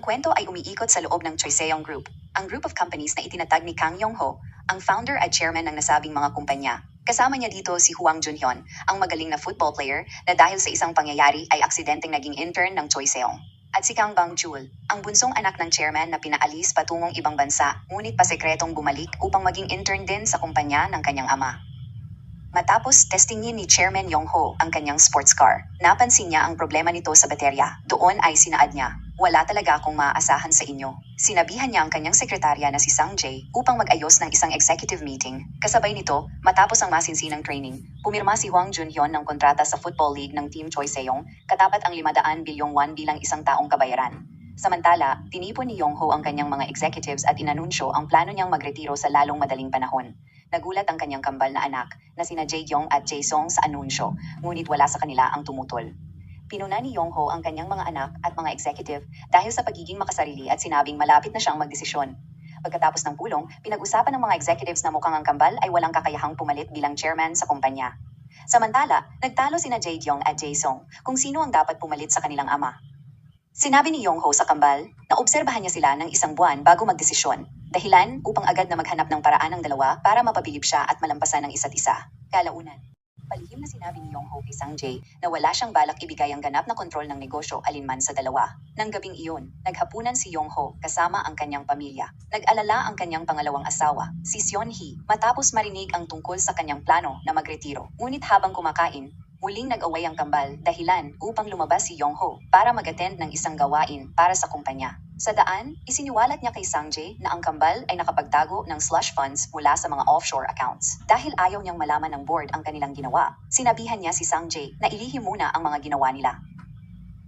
Ang kwento ay umiikot sa loob ng Choiseong Group, ang group of companies na itinatag ni Kang Yong-ho, ang founder at chairman ng nasabing mga kumpanya. Kasama niya dito si Hwang Junhyun, ang magaling na football player na dahil sa isang pangyayari ay aksidenteng naging intern ng Choiseong. At si Kang Bang-chul, ang bunsong anak ng chairman na pinaalis patungong ibang bansa, ngunit pasekretong bumalik upang maging intern din sa kumpanya ng kanyang ama. Matapos testingin ni Chairman Yong-ho ang kanyang sports car, napansin niya ang problema nito sa baterya. Doon ay sinaad niya, "Wala talaga akong maaasahan sa inyo." Sinabihan niya ang kanyang sekretarya na si Sang Jae upang mag-ayos ng isang executive meeting. Kasabay nito, matapos ang masinsinang training, pumirma si Hwang Junhyun ng kontrata sa Football League ng Team Choiseong, katapat ang 500 bilyong won bilang isang taong kabayaran. Samantala, tinipon ni Yong-ho ang kanyang mga executives at inanunsyo ang plano niyang magretiro sa lalong madaling panahon. Nagulat ang kanyang kambal na anak na sina Jae-yong at Jae-song sa anunsyo, ngunit wala sa kanila ang tumutol. Pinuna ni Yong-ho ang kanyang mga anak at mga executive dahil sa pagiging makasarili at sinabing malapit na siyang magdesisyon. Pagkatapos ng pulong, pinag-usapan ng mga executives na mukhang ang kambal ay walang kakayahang pumalit bilang chairman sa kumpanya. Samantala, nagtalo sina Jae-yong at Jae-song kung sino ang dapat pumalit sa kanilang ama. Sinabi ni Yong-ho sa kambal na obserbahan niya sila ng isang buwan bago magdesisyon. Dahilan upang agad na maghanap ng paraan ng dalawa para mapabilib siya at malampasan ng isa't isa. Kalaunan, palihim na sinabi ni Yong-ho kay Sang Jae na wala siyang balak ibigay ang ganap na kontrol ng negosyo alinman sa dalawa. Nang gabing iyon, naghapunan si Yong-ho kasama ang kanyang pamilya. Nag-alala ang kanyang pangalawang asawa, si Seon-hee, matapos marinig ang tungkol sa kanyang plano na magretiro. Ngunit habang kumakain, muling nag-away ang kambal dahilan upang lumabas si Yong-ho para mag-attend ng isang gawain para sa kumpanya. Sa daan, isiniwalat niya kay Sang Jae na ang kambal ay nakapagtago ng slush funds mula sa mga offshore accounts. Dahil ayaw niyang malaman ng board ang kanilang ginawa, sinabihan niya si Sang Jae na ilihim muna ang mga ginawa nila.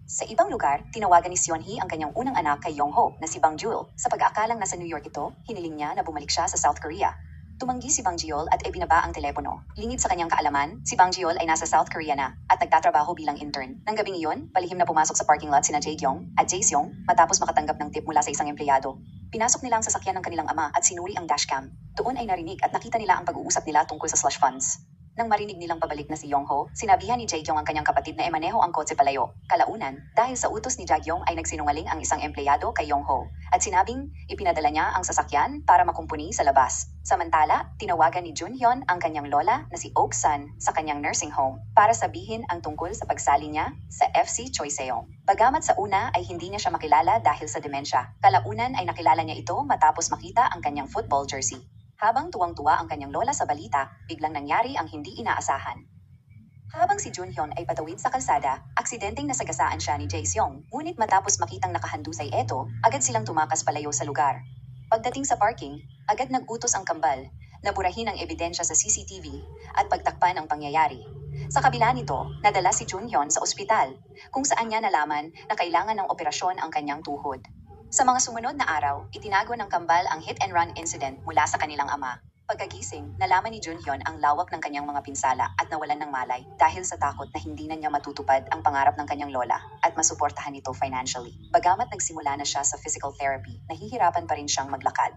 Sa ibang lugar, tinawagan ni Seon-hee ang kanyang unang anak kay Yong-ho na si Bang-jul. Sa pag-aakalang nasa New York ito, hiniling niya na bumalik siya sa South Korea. Tumanggi si Bang-jeol at ibinaba ang telepono. Lingid sa kanyang kaalaman, si Bang-jeol ay nasa South Korea na at nagtatrabaho bilang intern. Nang gabing iyon, palihim na pumasok sa parking lot sina Jae-yong at Jae-seong matapos makatanggap ng tip mula sa isang empleyado. Pinasok nila ang sasakyan ng kanilang ama at sinuri ang dashcam. Doon ay narinig at nakita nila ang pag-uusap nila tungkol sa slush funds. Nang marinig nilang pabalik na si Yong-ho, sinabihan ni Jae-yong ang kanyang kapatid na emaneho ang kotse palayo. Kalaunan, dahil sa utos ni Jae-yong ay nagsinungaling ang isang empleyado kay Yong-ho at sinabing ipinadala niya ang sasakyan para makumpuni sa labas. Samantala, tinawagan ni Junhyun ang kanyang lola na si Ok-san sa kanyang nursing home para sabihin ang tungkol sa pagsali niya sa FC Choiseong. Bagamat sa una ay hindi niya siya makilala dahil sa demensya, kalaunan ay nakilala niya ito matapos makita ang kanyang football jersey. Habang tuwang-tuwa ang kanyang lola sa balita, biglang nangyari ang hindi inaasahan. Habang si Junhyun ay patawid sa kalsada, aksidenteng nasagasaan siya ni Jae-seong, ngunit matapos makitang nakahandusay ito, agad silang tumakas palayo sa lugar. Pagdating sa parking, agad nag-utos ang kambal na burahin ang ebidensya sa CCTV at pagtakpan ang pangyayari. Sa kabila nito, nadala si Junhyun sa ospital, kung saan niya nalaman na kailangan ng operasyon ang kanyang tuhod. Sa mga sumunod na araw, itinago ng kambal ang hit-and-run incident mula sa kanilang ama. Pagkagising, nalaman ni Junhyun ang lawak ng kanyang mga pinsala at nawalan ng malay dahil sa takot na hindi na niya matutupad ang pangarap ng kanyang lola at masuportahan ito financially. Bagamat nagsimula na siya sa physical therapy, nahihirapan pa rin siyang maglakad.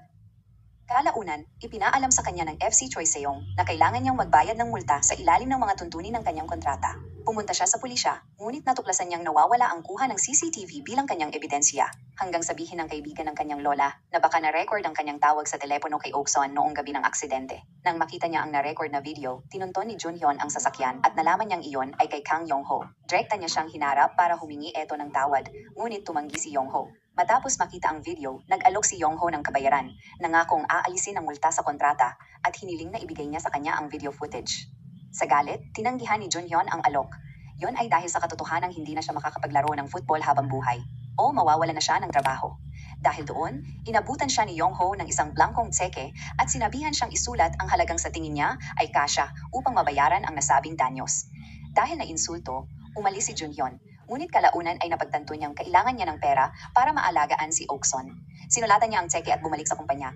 Kalaunan, ipinaalam sa kanya ng FC Choiseong na kailangan niyang magbayad ng multa sa ilalim ng mga tuntunin ng kanyang kontrata. Pumunta siya sa pulisya, ngunit natuklasan niyang nawawala ang kuha ng CCTV bilang kanyang ebidensya. Hanggang sabihin ng kaibigan ng kanyang lola na baka na-record ang kanyang tawag sa telepono kay Ok-san noong gabi ng aksidente. Nang makita niya ang na-record na video, tinunton ni Junhyun ang sasakyan at nalaman niyang iyon ay kay Kang Yong-ho. Direkta niya siyang hinarap para humingi ito ng tawad, ngunit tumanggi si Yong-ho. Matapos makita ang video, nag-alok si Yong-ho ng kabayaran, nangakong aalisin ang multa sa kontrata at hiniling na ibigay niya sa kanya ang video footage. Sa galit, tinanggihan ni Junhyun ang alok. Yon ay dahil sa katotohanang hindi na siya makakapaglaro ng football habang buhay o mawawala na siya ng trabaho. Dahil doon, inabutan siya ni Yong-ho ng isang blankong tseke at sinabihan siyang isulat ang halagang sa tingin niya ay kasya upang mabayaran ang nasabing danyos. Dahil na insulto, umalis si Junhyun. Ngunit kalaunan ay napagtanto niyang kailangan niya ng pera para maalagaan si Ok-san. Sinulatan niya ang tseke at bumalik sa kumpanya.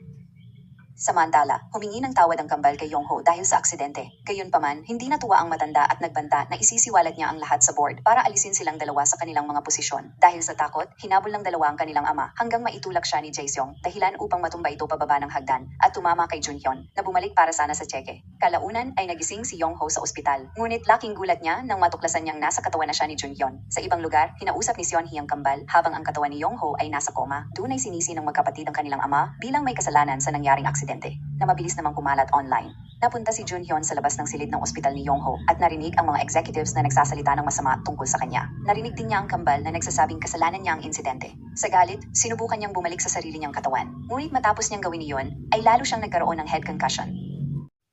Samantala, humingi ng tawad ang kambal kay Yongho dahil sa aksidente. Gayunpaman, hindi natuwa ang matanda at nagbanta na isisiwalat niya ang lahat sa board para alisin silang dalawa sa kanilang mga posisyon. Dahil sa takot, hinabol ng dalawa ang kanilang ama hanggang maitulak siya ni Jae-seong, dahilan upang matumba ito pababa ng hagdan at tumama kay Junhyun na bumalik para sana sa tseke. Kalaunan ay nagising si Yongho sa ospital. Ngunit laking gulat niya nang matuklasan niyang nasa katawan na siya ni Junhyun. Sa ibang lugar, hinausap ni Seonhee ang kambal habang ang katawan ni Yongho ay nasa koma. Doon ay sinisi ng magkapatid ang kanilang ama bilang may kasalanan sa nangyaring aksidente na mabilis namang kumalat online. Napunta si Junhyun sa labas ng silid ng ospital ni Yongho at narinig ang mga executives na nagsasalita ng masama tungkol sa kanya. Narinig din niya ang kambal na nagsasabing kasalanan niya ang insidente. Sa galit, sinubukan niyang bumalik sa sarili niyang katawan. Ngunit matapos niyang gawin iyon, ay lalo siyang nagkaroon ng head concussion.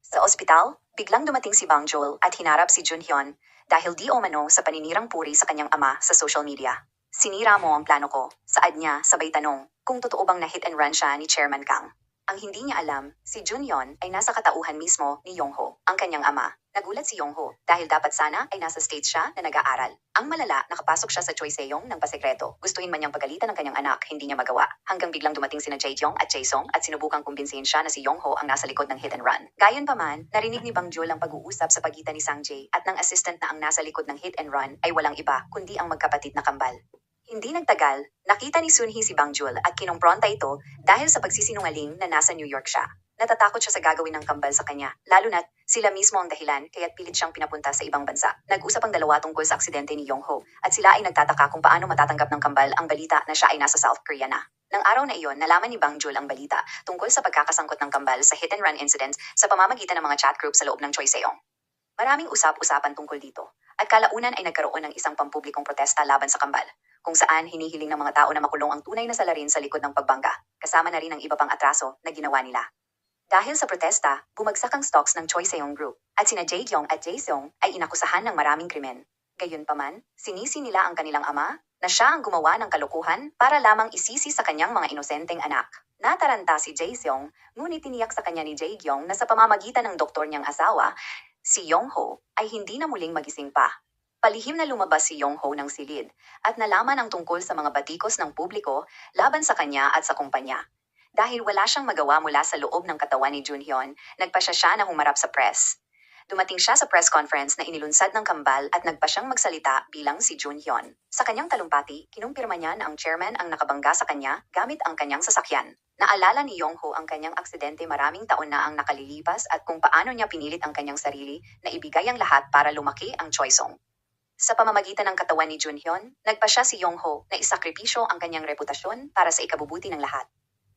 Sa ospital, biglang dumating si Bang Joel at hinarap si Junhyun dahil di umano sa paninirang puri sa kanyang ama sa social media. Sinira mo ang plano ko, saad niya sabay tanong kung totoo bang na hit and run siya ni Chairman Kang. Ang hindi niya alam, si Junhyun ay nasa katauhan mismo ni Yongho, ang kanyang ama. Nagulat si Yongho dahil dapat sana ay nasa States siya na nag-aaral. Ang malala, nakapasok siya sa Choi Se-yong ng pasekreto. Gustuhin man niyang pagalitan ng kanyang anak, hindi niya magawa. Hanggang biglang dumating sina Jae-kyung at Jae-sung at sinubukang kumbinsihin siya na si Yongho ang nasa likod ng hit and run. Gayunpaman, narinig ni Bang Joel ang pag-uusap sa pagitan ni Sang Jae at ng assistant na ang nasa likod ng hit and run ay walang iba kundi ang magkapatid na kambal. Hindi nagtagal, nakita ni Sunhee si Bang Joel at kinumpronta ito dahil sa pagsisinungaling na nasa New York siya. Natatakot siya sa gagawin ng kambal sa kanya, lalo na't sila mismo ang dahilan kaya't pilit siyang pinapunta sa ibang bansa. Nag-usap ang dalawa tungkol sa aksidente ni Yongho at sila ay nagtataka kung paano matatanggap ng kambal ang balita na siya ay nasa South Korea na. Nang araw na iyon, nalaman ni Bang Joel ang balita tungkol sa pagkakasangkot ng kambal sa hit and run incident sa pamamagitan ng mga chat group sa loob ng Choi Se-yong. Maraming usap-usapan tungkol dito at kalaunan ay nagkaroon ng isang pampublikong protesta laban sa kambal, kung saan hinihiling ng mga tao na makulong ang tunay na salarin sa likod ng pagbangga, kasama na rin ang iba pang atraso na ginawa nila. Dahil sa protesta, bumagsak ang stocks ng Choi Se-yong Group at sina Jae-kyung at Jae-seung ay inakusahan ng maraming krimen. Gayunpaman, sinisi nila ang kanilang ama na siya ang gumawa ng kalokohan para lamang isisi sa kanyang mga inosenteng anak. Nataranta si Jae-seung, ngunit tiniyak sa kanya ni Jae-kyung na sa pamamagitan ng doktor niyang asawa, si Yongho, ay hindi na muling magising pa. Palihim na lumabas si Yongho ng silid at nalaman ang tungkol sa mga batikos ng publiko laban sa kanya at sa kumpanya. Dahil wala siyang magawa mula sa loob ng katawan ni Junhyun, nagpasya siya na humarap sa press. Dumating siya sa press conference na inilunsad ng kambal at nagpa siyang magsalita bilang si Junhyun. Sa kanyang talumpati, kinumpirma niya na ang chairman ang nakabangga sa kanya gamit ang kanyang sasakyan. Naalala ni Yongho ang kanyang aksidente maraming taon na ang nakalilipas at kung paano niya pinilit ang kanyang sarili na ibigay ang lahat para lumaki ang Choisong. Sa pamamagitan ng katawan ni Junhyun, nagpa siya si Yongho na isakripisyo ang kanyang reputasyon para sa ikabubuti ng lahat.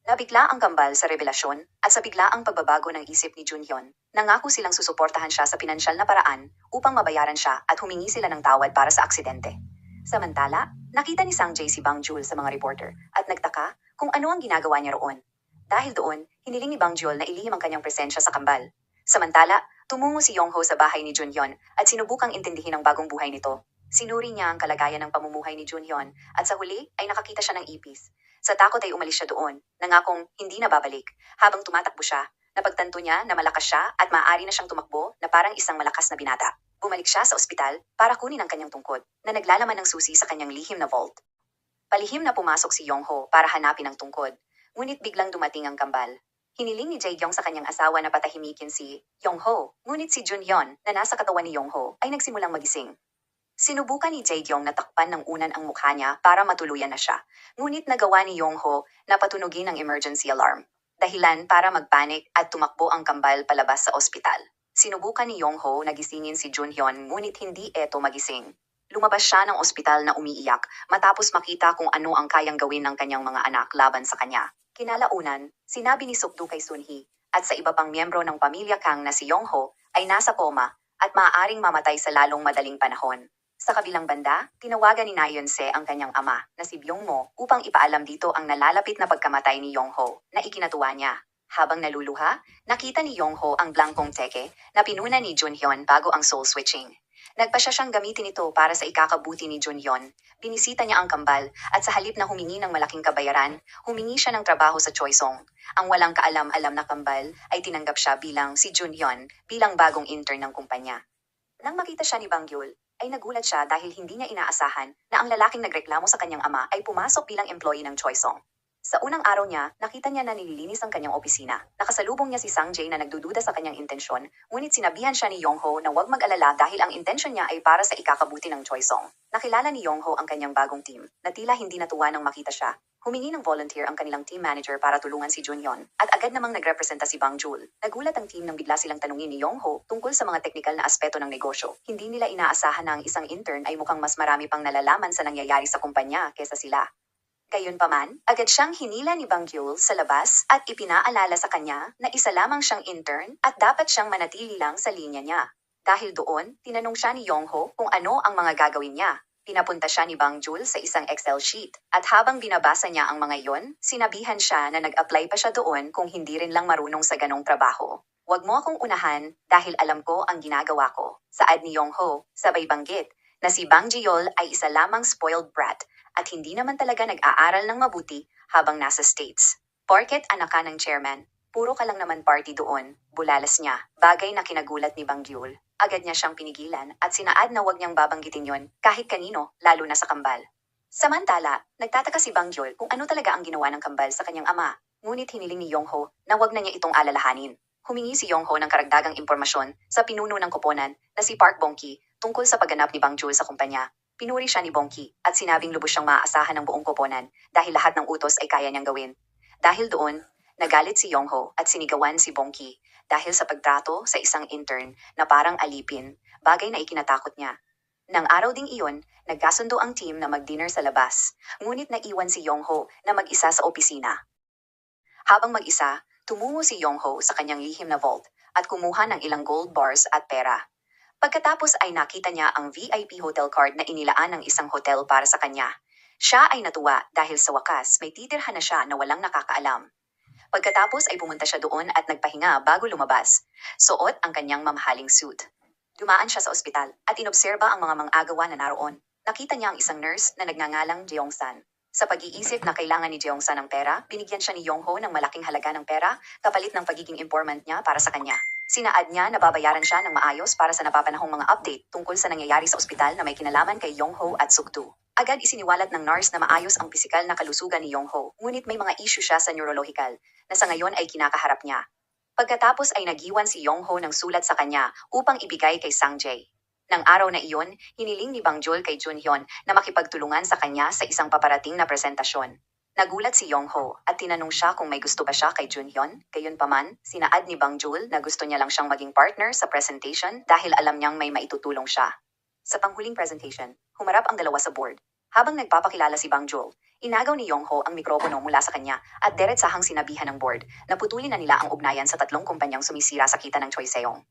Nabigla ang kambal sa revelasyon at sa biglaang pagbabago ng isip ni Junhyun. Nangako silang susuportahan siya sa pinansyal na paraan upang mabayaran siya at humingi sila ng tawad para sa aksidente. Samantala, nakita ni Sang Jae si Bang Joel sa mga reporter at nagtaka kung ano ang ginagawa niya roon. Dahil doon, hiniling ni Bang Joel na ilihim ang kanyang presensya sa kambal. Samantala, tumungo si Yongho sa bahay ni Junhyun at sinubukang intindihin ang bagong buhay nito. Sinuri niya ang kalagayan ng pamumuhay ni Junhyun at sa huli ay nakakita siya ng ipis. Sa takot ay umalis siya doon, nangakong hindi na babalik. Habang tumatakbo siya, napagtanto niya na malakas siya at maaari na siyang tumakbo na parang isang malakas na binata. Bumalik siya sa ospital para kunin ang kanyang tungkod na naglalaman ng susi sa kanyang lihim na vault. Palihim na pumasok si Yongho para hanapin ang tungkod, ngunit biglang dumating ang kambal. Hiniling ni Jae-kyung sa kanyang asawa na patahimikin si Yongho, ngunit si Junhyun na nasa katawan ni Yongho ay nagsimulang magising. Sinubukan ni Jae-kyung na takpan ng unan ang mukha niya para matuluyan na siya, ngunit nagawa ni Yongho na patunugin ang emergency alarm. Dahilan para magpanik at tumakbo ang kambal palabas sa ospital. Sinubukan ni Yongho na gisingin si Junhyun ngunit hindi eto magising. Lumabas siya ng ospital na umiiyak matapos makita kung ano ang kayang gawin ng kanyang mga anak laban sa kanya. Kinalaunan, sinabi ni Sukdu kay Sunhee at sa iba pang miyembro ng pamilya Kang na si Yongho ay nasa koma at maaaring mamatay sa lalong madaling panahon. Sa kabilang banda, tinawagan ni Na Yeon-se ang kanyang ama na si Byung-mo upang ipaalam dito ang nalalapit na pagkamatay ni Yongho na ikinatuwa niya. Habang naluluha, nakita ni Yongho ang blankong teke na pinuna ni Junhyun bago ang soul switching. Nagpasya siyang gamitin ito para sa ikakabuti ni Junhyun. Binisita niya ang kambal at sa halip na humingi ng malaking kabayaran, humingi siya ng trabaho sa Choisong. Ang walang kaalam-alam na kambal ay tinanggap siya bilang si Junhyun bilang bagong intern ng kumpanya. Nang makita siya ni Bang Joel, ay nagulat siya dahil hindi niya inaasahan na ang lalaking nagreklamo sa kanyang ama ay pumasok bilang employee ng Choisong. Sa unang araw niya, nakita niya na nililinis ang kanyang opisina. Nakasalubong niya si Sang Jae na nagdududa sa kanyang intensyon, ngunit sinabihan siya ni Yongho na huwag mag-alala dahil ang intensyon niya ay para sa ikakabuti ng Choi Song. Nakilala ni Yongho ang kanyang bagong team, na tila hindi natuwa nang makita siya. Humingi ng volunteer ang kanilang team manager para tulungan si Junhyun, at agad namang nagrepresenta si Bang Jul. Nagulat ang team nang bigla silang tanungin ni Yongho tungkol sa mga teknikal na aspeto ng negosyo. Hindi nila inaasahan na ang isang intern ay mukhang mas marami pang nalalaman sa nangyayari sa kumpanya kesa sila. Gayunpaman, agad siyang hinila ni Bang Jul sa labas at ipinaalala sa kanya na isa lamang siyang intern at dapat siyang manatili lang sa linya niya. Dahil doon, tinanong siya ni Yongho kung ano ang mga gagawin niya. Pinapunta siya ni Bang Jul sa isang Excel sheet at habang binabasa niya ang mga iyon, sinabihan siya na nag-apply pa siya doon kung hindi rin lang marunong sa ganong trabaho. Huwag mo akong unahan dahil alam ko ang ginagawa ko. Saad ni Yongho, sabay banggit na si Bang Jiol ay isa lamang spoiled brat at hindi naman talaga nag-aaral ng mabuti habang nasa States. Porket anak ka ng chairman, puro ka lang naman party doon, bulalas niya, bagay na kinagulat ni Bang Jiol. Agad niya siyang pinigilan at sinaad na huwag niyang babanggitin yon kahit kanino, lalo na sa kambal. Samantala, nagtataka si Bang Jiol kung ano talaga ang ginawa ng kambal sa kanyang ama, ngunit hiniling ni Yongho na huwag na niya itong alalahanin. Humingi si Yongho ng karagdagang impormasyon sa pinuno ng koponan na si Park Bong-ki tungkol sa pagganap ni Bang Jul sa kumpanya. Pinuri siya ni Bong-ki at sinabing lubos siyang maaasahan ng buong koponan dahil lahat ng utos ay kaya niyang gawin. Dahil doon, nagalit si Yongho at sinigawan si Bong-ki dahil sa pagtrato sa isang intern na parang alipin, bagay na ikinatakot niya. Nang araw ding iyon, nagkasundo ang team na mag-dinner sa labas, ngunit naiwan si Yongho na mag-isa sa opisina. Habang mag-isa, tumungo si Yongho sa kanyang lihim na vault at kumuha ng ilang gold bars at pera. Pagkatapos ay nakita niya ang VIP hotel card na inilaan ng isang hotel para sa kanya. Siya ay natuwa dahil sa wakas may titirhan na siya na walang nakakaalam. Pagkatapos ay pumunta siya doon at nagpahinga bago lumabas. Suot ang kanyang mamahaling suit. Dumaan siya sa ospital at inobserba ang mga mang-agawa na naroon. Nakita niya ang isang nurse na nagngangalang Jeongsan. Sa pag-iisip na kailangan ni Jeongsan ng pera, binigyan siya ni Yongho ng malaking halaga ng pera kapalit ng pagiging informant niya para sa kanya. Sinaad niya na babayaran siya ng maayos para sa napapanahong mga update tungkol sa nangyayari sa ospital na may kinalaman kay Yongho at Sukdu. Agad isiniwalat ng nurse na maayos ang pisikal na kalusugan ni Yongho, ngunit may mga issue siya sa neurological na sa ngayon ay kinakaharap niya. Pagkatapos ay nagiwan si Yongho ng sulat sa kanya upang ibigay kay Sang Jae. Nang araw na iyon, hiniling ni Bang Jul kay Junhyun na makipagtulungan sa kanya sa isang paparating na presentasyon. Nagulat si Yongho at tinanong siya kung may gusto ba siya kay Junhyun. Gayunpaman, sinaad ni Bang Jul na gusto niya lang siyang maging partner sa presentation dahil alam niyang may maitutulong siya. Sa panghuling presentation, humarap ang dalawa sa board. Habang nagpapakilala si Bang Jul, inagaw ni Yongho ang mikropono mula sa kanya at diretsahang sinabihan ng board na putulin na nila ang ugnayan sa tatlong kumpanyang sumisira sa kita ng Choi Seong.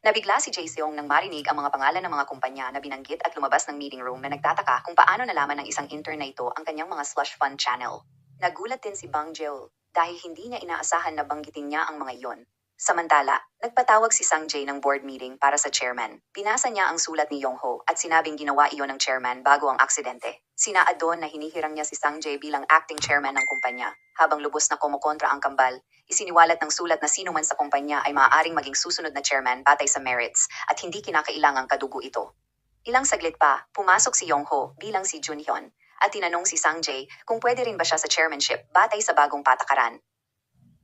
Nabigla si Jae Seong nang marinig ang mga pangalan ng mga kumpanya na binanggit at lumabas ng meeting room na nagtataka kung paano nalaman ng isang intern na ito ang kanyang mga slush fund channel. Nagulat din si Bang Jul dahil hindi niya inaasahan na banggitin niya ang mga iyon. Samantala, nagpatawag si Sang Jae ng board meeting para sa chairman. Binasa niya ang sulat ni Yongho at sinabing ginawa iyon ng chairman bago ang aksidente. Sinaad doon na hinihirang niya si Sang Jae bilang acting chairman ng kumpanya. Habang lubos na kumukontra ang kambal, isiniwalat ng sulat na sino man sa kumpanya ay maaaring maging susunod na chairman batay sa merits at hindi kinakailangang kadugo ito. Ilang saglit pa, pumasok si Yongho bilang si Junhyun at tinanong si Sang Jae kung pwede rin ba siya sa chairmanship batay sa bagong patakaran.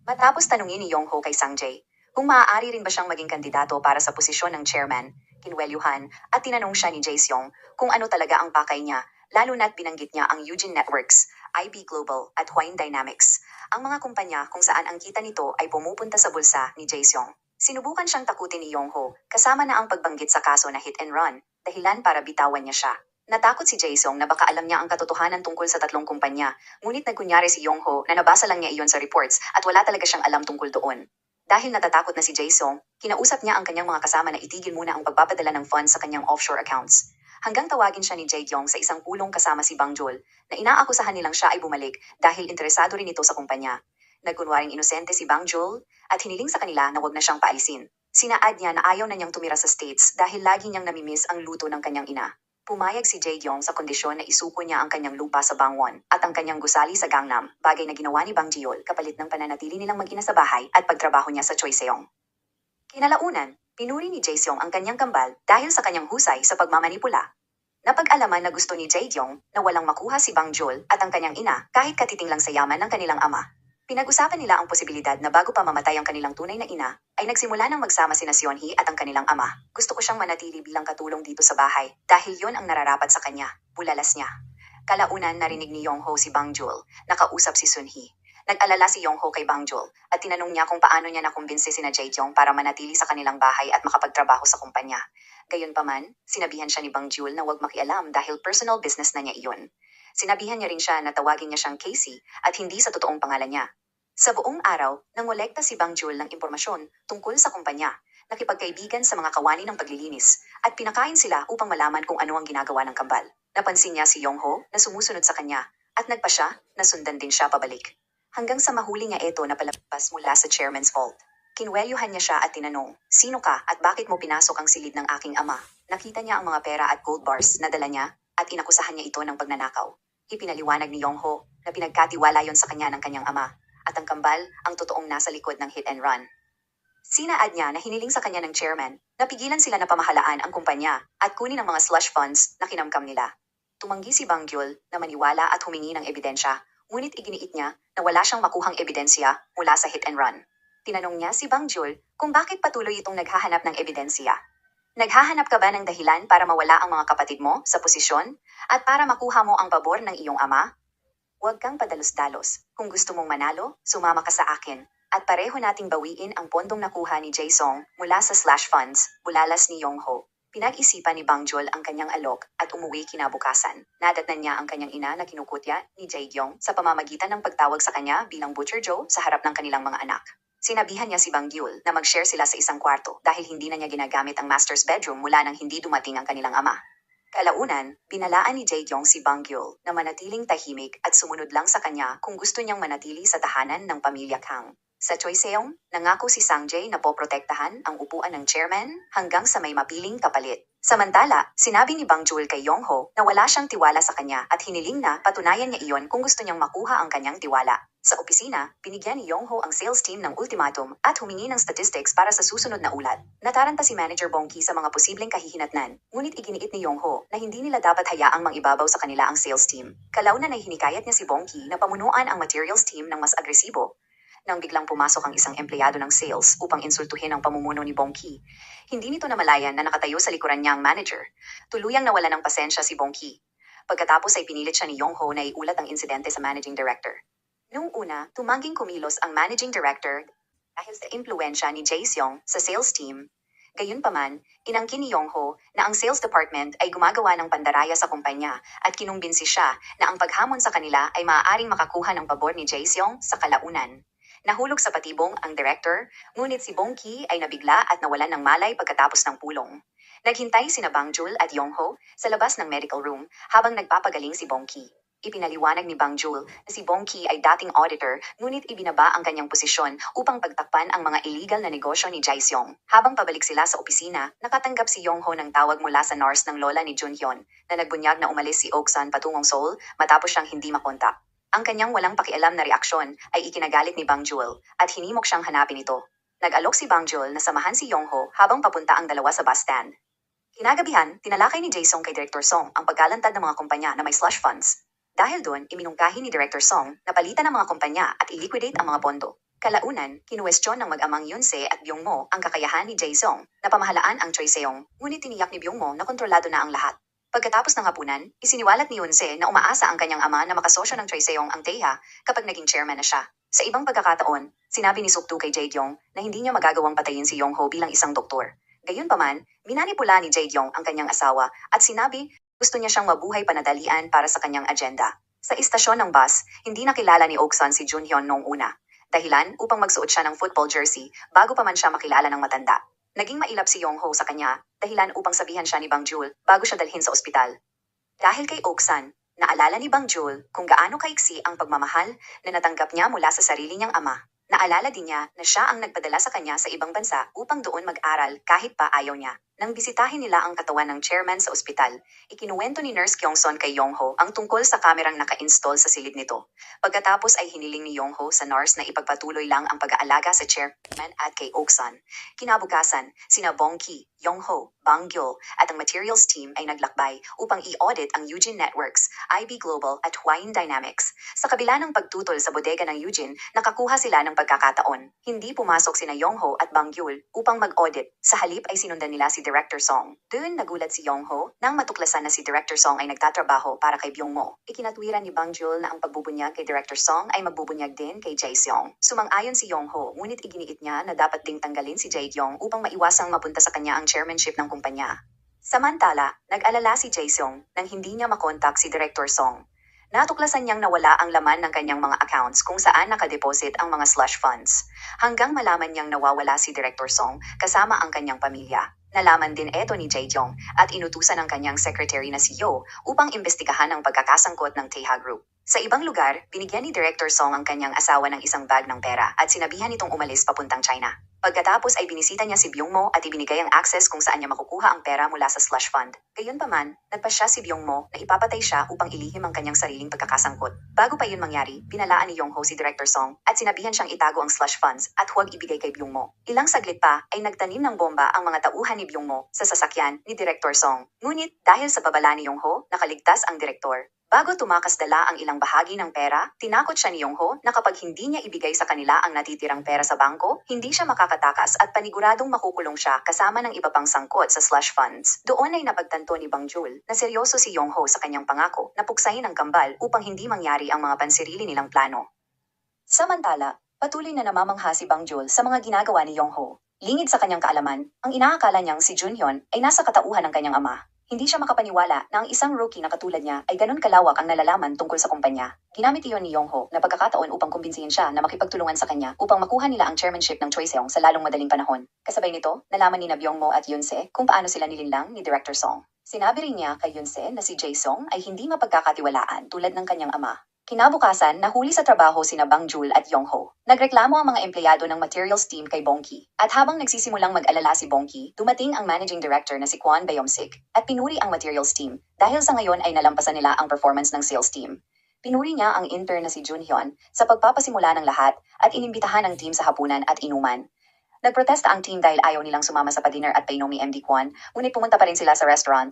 Matapos tanungin ni Yongho kay Sang Jae kung maaari rin ba siyang maging kandidato para sa posisyon ng chairman, kinwelyuhan at tinanong siya ni Jae Seong kung ano talaga ang pakay niya, lalo na't binanggit niya ang Eugene Networks, IB Global at Hwine Dynamics, ang mga kumpanya kung saan ang kita nito ay pumupunta sa bulsa ni Jae Seong. Sinubukan siyang takutin ni Yongho kasama na ang pagbanggit sa kaso na hit and run, dahilan para bitawan niya siya. Natakot si Jae Seong na baka alam niya ang katotohanan tungkol sa tatlong kumpanya, ngunit nagkunyari si Yongho na nabasa lang niya iyon sa reports at wala talaga siyang alam tungkol doon. Dahil natatakot na si Jae Seong, kinausap niya ang kanyang mga kasama na itigil muna ang pagpapadala ng funds sa kanyang offshore accounts. Hanggang tawagin siya ni Jae Kyung sa isang pulong kasama si Bang Jul na inaakusahan nilang siya ay bumalik dahil interesado rin ito sa kumpanya. Nagkunwaring inosente si Bang Jul at hiniling sa kanila na wag na siyang paalisin. Sinaad niya na ayaw na niyang tumira sa States dahil lagi niyang namimiss ang luto ng kanyang ina. Pumayag si Jae Kyung sa kondisyon na isuko niya ang kanyang lupa sa Bangwon at ang kanyang gusali sa Gangnam, bagay na ginawa ni Bang Jiol kapalit ng pananatili nilang mag-ina sa bahay at pagtrabaho niya sa Choi Seong. Kinalaunan, pinuri ni Jae Seong ang kanyang kambal dahil sa kanyang husay sa pagmamanipula. Napag-alaman na gusto ni Jae-gyong na walang makuha si Bang Jul at ang kanyang ina kahit katiting lang sa yaman ng kanilang ama. Pinag-usapan nila ang posibilidad na bago pa mamatay ang kanilang tunay na ina, ay nagsimula ng magsama sina Seonhee at ang kanilang ama. Gusto ko siyang manatili bilang katulong dito sa bahay dahil yon ang nararapat sa kanya, bulalas niya. Kalaunan narinig ni Yongho si Bang Jul, nakausap si Seonhee. Nag-alala si Yongho kay Bang Jul at tinanong niya kung paano niya nakumbinsi sina Jae-gyong para manatili sa kanilang bahay at makapagtrabaho sa kumpanya. Gayunpaman, sinabihan siya ni Bang Jul na huwag makialam dahil personal business na niya iyon. Sinabihan niya rin siya na tawagin niya siyang Casey at hindi sa totoong pangalan niya. Sa buong araw, nangolekta si Bang Jul ng impormasyon tungkol sa kumpanya, nakipagkaibigan sa mga kawani ng paglilinis, at pinakain sila upang malaman kung ano ang ginagawa ng kambal. Napansin niya si Yongho na sumusunod sa kanya at nagpa siya na sundan din siya pabalik. Hanggang sa mahuli niya ito na palabas mula sa chairman's vault. Kinwelyuhan niya siya at tinanong, "Sino ka at bakit mo pinasok ang silid ng aking ama?" Nakita niya ang mga pera at gold bars na dala niya at inakusahan niya ito ng pagnanakaw. Ipinaliwanag ni Yongho na pinagkatiwala yon sa kanya ng kanyang ama at ang kambal ang totoong nasa likod ng hit and run. Sinaad niya na hiniling sa kanya ng chairman na pigilan sila na pamahalaan ang kumpanya at kunin ang mga slush funds na kinamkam nila. Tumanggi si Bang Jul na maniwala at humingi ng ebidensya, ngunit iginiit niya na wala siyang makuhang ebidensya mula sa hit and run. Tinanong niya si Bang Jul kung bakit patuloy itong naghahanap ng ebidensya. Naghahanap ka ba ng dahilan para mawala ang mga kapatid mo sa posisyon at para makuha mo ang pabor ng iyong ama? Huwag kang padalos-dalos. Kung gusto mong manalo, sumama ka sa akin. At pareho nating bawiin ang pondong nakuha ni Jae-song mula sa slash funds, bulalas ni Yongho. Pinag-isipan ni Bang Jul ang kanyang alok at umuwi kinabukasan. Nadatnan niya ang kanyang ina na kinukutya ni Jae-gyong sa pamamagitan ng pagtawag sa kanya bilang Butcher Joe sa harap ng kanilang mga anak. Sinabihan niya si Bang Jul na mag-share sila sa isang kwarto dahil hindi na niya ginagamit ang master's bedroom mula nang hindi dumating ang kanilang ama. Kalaunan, binalaan ni Jae-gyong si Bang Jul na manatiling tahimik at sumunod lang sa kanya kung gusto niyang manatili sa tahanan ng pamilya Kang. Sa Choi Seong, nangako si Sang-jae na poprotektahan ang upuan ng chairman hanggang sa may mapiling kapalit. Samantala, sinabi ni Bang Jul kay Yongho na wala siyang tiwala sa kanya at hiniling na patunayan niya iyon kung gusto niyang makuha ang kanyang tiwala. Sa opisina, binigyan ni Yongho ang sales team ng ultimatum at humingi ng statistics para sa susunod na ulat. Nataranta si Manager Bongki sa mga posibleng kahihinatnan, ngunit iginiit ni Yongho na hindi nila dapat hayaang mangibabaw sa kanila ang sales team. Kalaunan ay hinikayat niya si Bongki na pamunuan ang materials team ng mas agresibo. Nang biglang pumasok ang isang empleyado ng sales upang insultuhin ang pamumuno ni Bongki, hindi nito namalayan na nakatayo sa likuran niya ang manager. Tuluyang nawala ng pasensya si Bongki. Pagkatapos ay pinilit siya ni Yongho na iulat ang insidente sa managing director. Noong una, tumangging kumilos ang managing director dahil sa impluensya ni Jae-seong sa sales team. Gayunpaman, inangkin ni Yongho na ang sales department ay gumagawa ng pandaraya sa kumpanya at kinumbinsi siya na ang paghamon sa kanila ay maaaring makakuha ng pabor ni Jae-seong sa kalaunan. Nahulog sa patibong ang director, ngunit si Bongki ay nabigla at nawalan ng malay pagkatapos ng pulong. Naghintay sina Bang Jul at Yongho sa labas ng medical room habang nagpapagaling si Bongki. Ipinaliwanag ni Bang Jul na si Bongki ay dating auditor ngunit ibinaba ang kanyang posisyon upang pagtakpan ang mga illegal na negosyo ni Jae-seong. Habang pabalik sila sa opisina, nakatanggap si Yongho ng tawag mula sa nurse ng lola ni Junhyun na nagbunyag na umalis si Oksan patungong Seoul matapos siyang hindi makontak. Ang kanyang walang pakialam na reaksyon ay ikinagalit ni Bang Jul at hinimok siyang hanapin ito. Nag-alok si Bang Jul na samahan si Yongho habang papunta ang dalawa sa bus stand. Kinagabihan, tinalakay ni Jae-song kay Director Song ang pagkalantad ng mga kumpanya na may slush funds. Dahil doon, iminungkahi ni Director Song na palitan ang mga kumpanya at i-liquidate ang mga pondo. Kalaunan, kinuwestiyon ng mag-amang Yunse at Byungmo ang kakayahan ni Jae-song na pamahalaan ang Choi Seong, ngunit tiniyak ni Byungmo na kontrolado na ang lahat. Pagkatapos ng hapunan, isiniwalat ni Yunse na umaasa ang kanyang ama na makasosyo ng Choi Seong ang Taeha kapag naging chairman na siya. Sa ibang pagkakataon, sinabi ni Suk-tu kay Jae-gyong na hindi niya magagawang patayin si Yongho bilang isang doktor. Gayunpaman, minanipula ni Jae-gyong ang kanyang asawa at sinabi gusto niya siyang mabuhay panadalian para sa kanyang agenda. Sa istasyon ng bus, hindi nakilala ni Oksan si Junhyun noong una. Dahilan upang magsuot siya ng football jersey bago pa man siya makilala ng matanda. Naging mailap si Yongho sa kanya, dahilan upang sabihan siya ni Bang Jul bago siya dalhin sa ospital. Dahil kay Oksan, naalala ni Bang Jul kung gaano kaiksi ang pagmamahal na natanggap niya mula sa sarili niyang ama. Naalala din niya na siya ang nagpadala sa kanya sa ibang bansa upang doon mag-aral kahit pa ayaw niya. Nang bisitahin nila ang katawan ng chairman sa ospital, ikinuwento ni Nurse Kyung-son kay Yong-ho ang tungkol sa kamerang naka-install sa silid nito. Pagkatapos ay hiniling ni Yong-ho sa nurse na ipagpatuloy lang ang pag-aalaga sa chairman at kay Ok-san. Kinabukasan, sina Bong Ki, Yong-ho, Bang Gyul at ang materials team ay naglakbay upang i-audit ang Eugene Networks, IB Global at Hwain Dynamics. Sa kabila ng pagtutol sa bodega ng Eugene, nakakuha sila ng pagkakataon. Hindi pumasok sina Yong-ho at Bang Gyul upang mag-audit. Sa halip ay sinundan nila si Director Song. Doon nagulat si Yong-ho nang matuklasan na si Director Song ay nagtatrabaho para kay Byung-mo. Ikinatwiran ni Bang Gyul na ang pagbubunyag kay Director Song ay magbubunyag din kay Jae-seong. Sumang-ayon si Yong-ho, ngunit iginiit niya na dapat ding tanggalin si Jae-yong upang maiwasang mapunta sa kanya ang chairmanship ng kumpanya. Samantala, nag-alala si Jae-seong nang hindi niya makontak si Director Song. Natuklasan niyang nawala ang laman ng kanyang mga accounts kung saan nakadeposit ang mga slush funds. Hanggang malaman niyang nawawala si Director Song kasama ang kanyang pamilya. Nalaman din ito ni Jae-yong at inutusan ng kanyang secretary na si Yo upang imbestigahan ang pagkakasangkot ng Taeha Group. Sa ibang lugar, binigyan ni Director Song ang kanyang asawa ng isang bag ng pera at sinabihan itong umalis papuntang China. Pagkatapos ay binisita niya si Byung-mo at ibinigay ang access kung saan niya makukuha ang pera mula sa slush fund. Gayunpaman, nagpasya si Byung-mo na ipapatay siya upang ilihim ang kanyang sariling pagkakasangkot. Bago pa yun mangyari, binalaan ni Yong-ho si Director Song at sinabihan siyang itago ang slush funds at huwag ibigay kay Byung-mo. Ilang saglit pa ay nagtanim ng bomba ang mga tauhan ni Byung-mo sa sasakyan ni Director Song. Ngunit dahil sa babala ni Yong-ho, nakaligtas ang direktor. Bago tumakas dala ang ilang bahagi ng pera, tinakot siya ni Yong-ho na kapag hindi niya ibigay sa kanila ang natitirang pera sa bangko, hindi siya makakatakas at paniguradong makukulong siya kasama ng iba pang sangkot sa slush funds. Doon ay napagtanto ni Bang Gyul na seryoso si Yong-ho sa kanyang pangako na puksahin ang kambal upang hindi mangyari ang mga pansirili nilang plano. Samantala, patuloy na namamangha si Bang Gyul sa mga ginagawa ni Yong-ho. Lingid sa kanyang kaalaman, ang inaakala niyang si Junhyun ay nasa katauhan ng kanyang ama. Hindi siya makapaniwala na ang isang rookie na katulad niya ay ganun kalawak ang nalalaman tungkol sa kumpanya. Ginamit iyon ni Yong-ho na pagkakataon upang kumbinsihin siya na makipagtulungan sa kanya upang makuha nila ang chairmanship ng Choi-seong sa lalong madaling panahon. Kasabay nito, nalaman ni Byung-mo at Yoon-se kung paano sila nilinlang ni Director Song. Sinabi rin niya kay Yoon-se na si Jae-song ay hindi mapagkakatiwalaan tulad ng kanyang ama. Kinabukasan, nahuli sa trabaho sina Bang Gyul at Yong-ho. Nagreklamo ang mga empleyado ng materials team kay Bong Ki. At habang nagsisimulang mag-alala si Bong Ki, dumating ang managing director na si Kwon Beom-sik at pinuri ang materials team dahil sa ngayon ay nalampasan nila ang performance ng sales team. Pinuri niya ang intern na si Junhyun sa pagpapasimula ng lahat at inimbitahan ang team sa hapunan at inuman. Nagprotesta ang team dahil ayaw nilang sumama sa pa-dinner at painom ni MD Kwon, ngunit pumunta pa rin sila sa restaurant.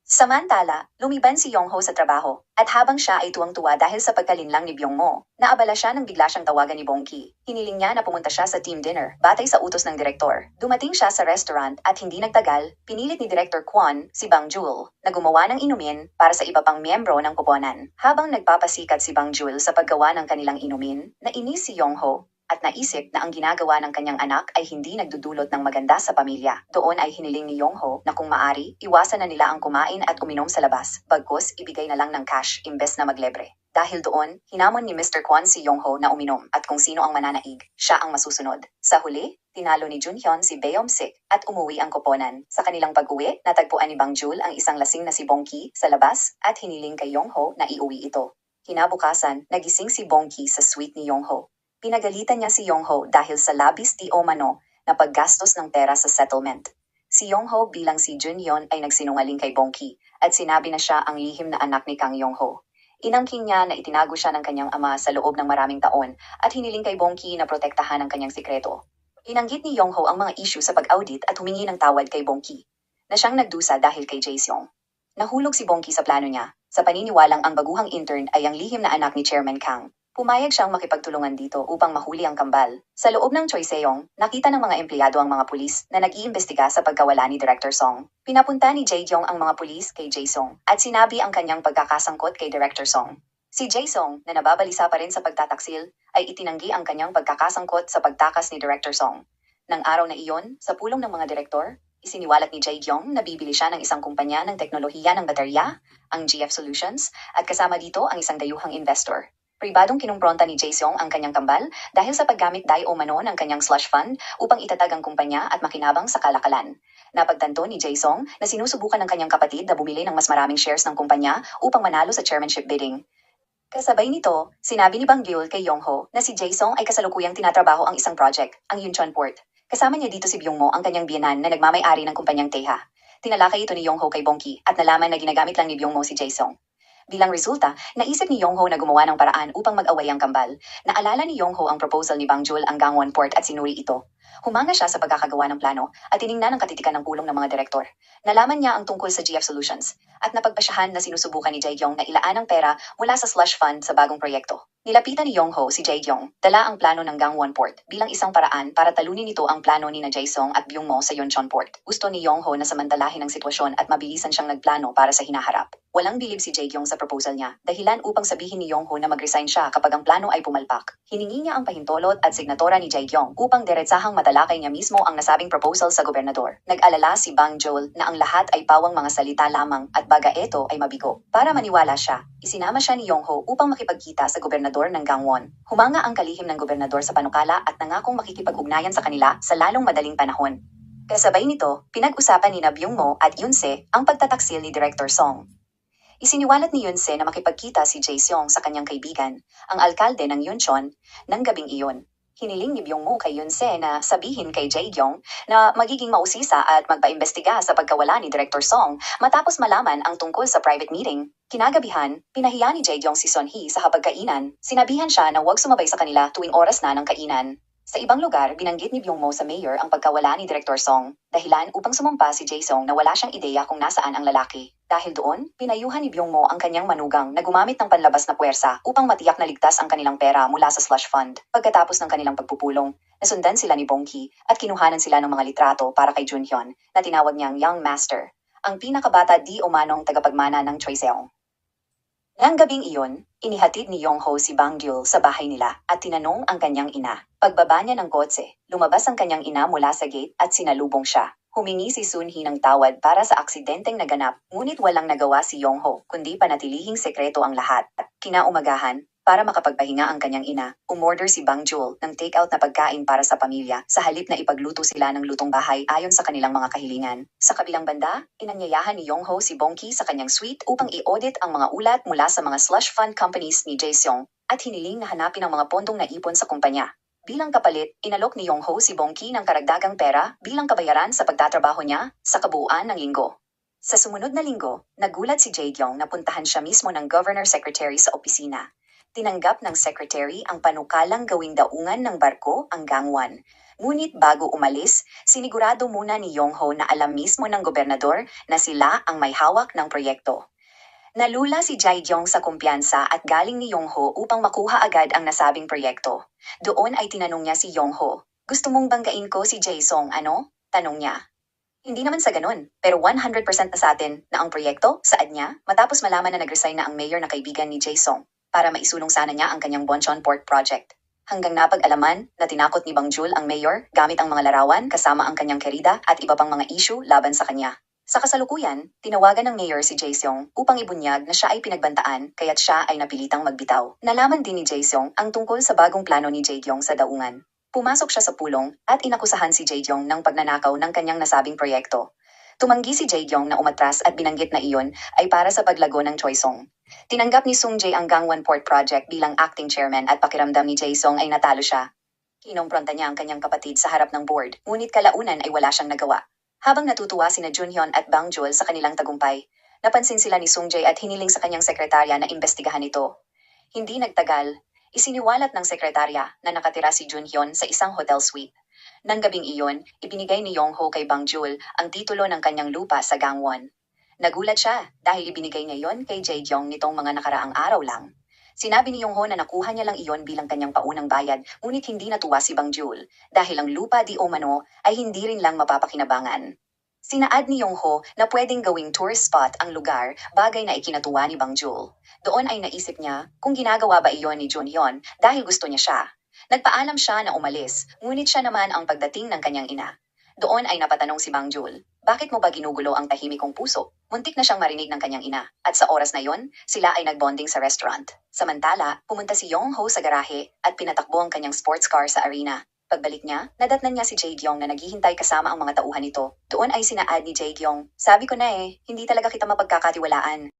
Samantala, lumiban si Yong-ho sa trabaho, at habang siya ay tuwang-tuwa dahil sa pagkalinlang ni Byung-mo, naabala siya nang bigla siyang tawagan ni Bong Ki. Hiniling niya na pumunta siya sa team dinner, batay sa utos ng direktor. Dumating siya sa restaurant at hindi nagtagal, pinilit ni Director Kwon, si Bang Gyul, na gumawa ng inumin para sa iba pang miyembro ng koponan. Habang nagpapasikat si Bang Gyul sa paggawa ng kanilang inumin, nainis si Yong-ho at naisip na ang ginagawa ng kanyang anak ay hindi nagdudulot ng maganda sa pamilya. Doon ay hiniling ni Yong-ho na kung maari, iwasan na nila ang kumain at uminom sa labas, bagkus ibigay na lang ng cash imbes na maglebre. Dahil doon, hinamon ni Mr. Kwon si Yong-ho na uminom at kung sino ang mananaig, siya ang masusunod. Sa huli, tinalo ni Junhyun si Beom-sik at umuwi ang koponan. Sa kanilang pag-uwi, natagpuan ni Bang Gyul ang isang lasing na si Bong Ki sa labas at hiniling kay Yong-ho na iuwi ito. Kinabukasan, nagising si Bong Ki sa suite ni Yong-ho. Pinagalitan niya si Yong-ho dahil sa labis di umano na paggastos ng pera sa settlement. Si Yong-ho bilang si Junhyun ay nagsinungaling kay Bong Ki at sinabi na siya ang lihim na anak ni Kang Yong-ho. Inangkin niya na itinago siya ng kanyang ama sa loob ng maraming taon at hiniling kay Bong Ki na protektahan ang kanyang sikreto. Inanggit ni Yong-ho ang mga issue sa pag-audit at humingi ng tawad kay Bong Ki, na siyang nagdusa dahil kay Jae-seong. Nahulog si Bong Ki sa plano niya, sa paniniwalang ang baguhang intern ay ang lihim na anak ni Chairman Kang. Pumayag siyang makipagtulungan dito upang mahuli ang kambal. Sa loob ng Choi-seong, nakita ng mga empleyado ang mga pulis na nag-iimbestiga sa pagkawala ni Director Song. Pinapunta ni Jae-yong ang mga pulis kay Jae-song at sinabi ang kanyang pagkakasangkot kay Director Song. Si Jae-song, na nababalisa pa rin sa pagtataksil, ay itinanggi ang kanyang pagkakasangkot sa pagtakas ni Director Song. Nang araw na iyon, sa pulong ng mga direktor, isiniwalat ni Jae-yong na bibili siya ng isang kumpanya ng teknolohiya ng baterya, ang GF Solutions, at kasama dito ang isang dayuhang investor. Pribadong kinumpronta ni Jae-seong ang kanyang kambal dahil sa paggamit di umano ng kanyang slush fund upang itatag ang kumpanya at makinabang sa kalakalan. Napagtanto ni Jae-seong na sinusubukan ng kanyang kapatid na bumili ng mas maraming shares ng kumpanya upang manalo sa chairmanship bidding. Kasabay nito, sinabi ni Bang Gyul kay Yongho na si Jae-sung ay kasalukuyang tinatrabaho ang isang project, ang Yunchon Port. Kasama niya dito si Byung-mo, ang kanyang biyenan na nagmamay-ari ng kumpanyang Teha. Tinalakay ito ni Yongho kay Bongki at nalaman na ginagamit lang ni Byung-mo si Jae-sung. Bilang resulta, naisip ni Yongho na gumawa ng paraan upang mag-away ang kambal. Naalala ni Yongho ang proposal ni Bang Jul ang Gangwon Port at sinuri ito. Humanga siya sa pagkakagawa ng plano at tiningnan ang katitikan ng pulong ng mga direktor. Nalaman niya ang tungkol sa GF Solutions at napagpasyahan na sinusubukan ni Jae-gyong na ilaan ang pera mula sa slush fund sa bagong proyekto. Nilapitan ni Yongho si Jae-gyong, dala ang plano ng Gangwon Port bilang isang paraan para talunin nito ang plano ni na Jae-sung at Byung-mo sa Yunchon Port. Gusto ni Yongho na samantalahin ang sitwasyon at mabilisan siyang nagplano para sa hinaharap. Walang bilib si Jae-gyong sa proposal niya, dahilan upang sabihin ni Yongho na mag-resign siya kapag ang plano ay pumalpak. Hiningi niya ang pahintulot at signatura ni Jae-gyong upang diretsahang matalakay niya mismo ang nasabing proposal sa gobernador. Nag-alala si Bang Jul na ang lahat ay pawang mga salita lamang at baga ito ay mabigo. Para maniwala siya, isinama siya ni Yongho upang makipagkita sa gobernador ng Gangwon. Humanga ang kalihim ng gobernador sa panukala at nangakong makikipag-ugnayan sa kanila sa lalong madaling panahon. Kasabay nito, pinag-usapan ni Byung-mo at Yoon-se ang pagtataksil ni Director Song. Isiniwalat ni Yoon-se na makipagkita si Jae-seong sa kanyang kaibigan, ang alkalde ng Yunchon, ng gabing iyon. Hiniling ni Byung-mo kay Yoon-se na sabihin kay Jae-gyong na magiging mausisa at magpaimbestiga sa pagkawala ni Director Song matapos malaman ang tungkol sa private meeting. Kinagabihan, pinahiya ni Jae-gyong si Son-hee sa hapagkainan. Sinabihan siya na huwag sumabay sa kanila tuwing oras na ng kainan. Sa ibang lugar, binanggit ni Byung-mo sa mayor ang pagkawala ni Director Song, dahilan upang sumumpa si Jae-sung na wala siyang ideya kung nasaan ang lalaki. Dahil doon, pinayuhan ni Byung-mo ang kanyang manugang na gumamit ng panlabas na puwersa upang matiyak na ligtas ang kanilang pera mula sa slush fund. Pagkatapos ng kanilang pagpupulong, nasundan sila ni Bongki at kinuhanan sila ng mga litrato para kay Junhyun na tinawag niyang Young Master, ang pinakabata di umanong tagapagmana ng Choi Seong. Nang gabing iyon, inihatid ni Yongho si Bang Gyul sa bahay nila at tinanong ang kanyang ina. Pagbaba niya ng kotse, lumabas ang kanyang ina mula sa gate at sinalubong siya. Humingi si Sun-hee ng tawad para sa aksidenteng naganap, ngunit walang nagawa si Yongho, kundi panatilihing sekreto ang lahat. Kinaumagahan, para makapagpahinga ang kanyang ina, umorder si Bang Jul ng take-out na pagkain para sa pamilya sa halip na ipagluto sila ng lutong bahay ayon sa kanilang mga kahilingan. Sa kabilang banda, inanyayahan ni Yongho si Bongki sa kanyang suite upang i-audit ang mga ulat mula sa mga slush fund companies ni Jae-seong at hiniling na hanapin ang mga pondong naipon sa kumpanya. Bilang kapalit, inalok ni Yongho si Bongki ng karagdagang pera bilang kabayaran sa pagtatrabaho niya sa kabuuan ng linggo. Sa sumunod na linggo, nagulat si Jae-gyong na puntahan siya mismo ng Governor Secretary sa opisina. Tinanggap ng secretary ang panukalang gawing daungan ng barko ang Gangwon. Ngunit bago umalis, sinigurado muna ni Yongho na alam mismo ng gobernador na sila ang may hawak ng proyekto. Nalula si Jae-gyong sa kumpiyansa at galing ni Yongho upang makuha agad ang nasabing proyekto. Doon ay tinanong niya si Yongho, "Gusto mong banggain ko si Jae-sung, ano?" Tanong niya. Hindi naman sa ganun, pero 100% na sa atin na ang proyekto, saad niya, matapos malaman na nag-resign na ang mayor na kaibigan ni Jae-sung para maisulong sana niya ang kanyang Bonchon Port Project. Hanggang napag-alaman na tinakot ni Bang Jul ang mayor gamit ang mga larawan kasama ang kanyang kerida at iba pang mga issue laban sa kanya. Sa kasalukuyan, tinawagan ng mayor si Jae-seong upang ibunyag na siya ay pinagbantaan kaya't siya ay napilitang magbitaw. Nalaman din ni Jae-seong ang tungkol sa bagong plano ni Jae-gyong sa daungan. Pumasok siya sa pulong at inakusahan si Jae-gyong ng pagnanakaw ng kanyang nasabing proyekto. Tumanggi si Jae-gyong na umatras at binanggit na iyon ay para sa paglago ng Choi Song. Tinanggap ni Sung Jae ang Gangwon Port Project bilang acting chairman at pakiramdam ni Jae Song ay natalo siya. Kinompronta niya ang kanyang kapatid sa harap ng board, ngunit kalaunan ay wala siyang nagawa. Habang natutuwa sina Junhyun at Bang Jul sa kanilang tagumpay, napansin sila ni Sung Jae at hiniling sa kanyang sekretarya na imbestigahan ito. Hindi nagtagal, isiniwalat ng sekretarya na nakatira si Junhyun sa isang hotel suite. Nang gabing iyon, ibinigay ni Yongho kay Bang Jul ang titulo ng kanyang lupa sa Gangwon. Nagulat siya dahil ibinigay niya yon kay Jae-gyong nitong mga nakaraang araw lang. Sinabi ni Yongho na nakuha niya lang iyon bilang kanyang paunang bayad, ngunit hindi natuwa si Bang Jul dahil ang lupa di umano ay hindi rin lang mapapakinabangan. Sinaad ni Yongho na pwedeng gawing tourist spot ang lugar, bagay na ikinatuwa ni Bang Jul. Doon ay naisip niya kung ginagawa ba iyon ni Junhyun dahil gusto niya siya. Nagpaalam siya na umalis, ngunit siya naman ang pagdating ng kanyang ina. Doon ay napatanong si Bang Jul, "Bakit mo ba ginugulo ang tahimik kong puso?" Muntik na siyang marinig ng kanyang ina, at sa oras na yon, sila ay nagbonding sa restaurant. Samantala, pumunta si Yongho sa garahe at pinatakbo ang kanyang sports car sa arena. Pagbalik niya, nadatnan niya si Jae-gyong na naghihintay kasama ang mga tauhan nito. Doon ay sinaad ni Jae-gyong, "Sabi ko na eh, hindi talaga kita mapagkakatiwalaan."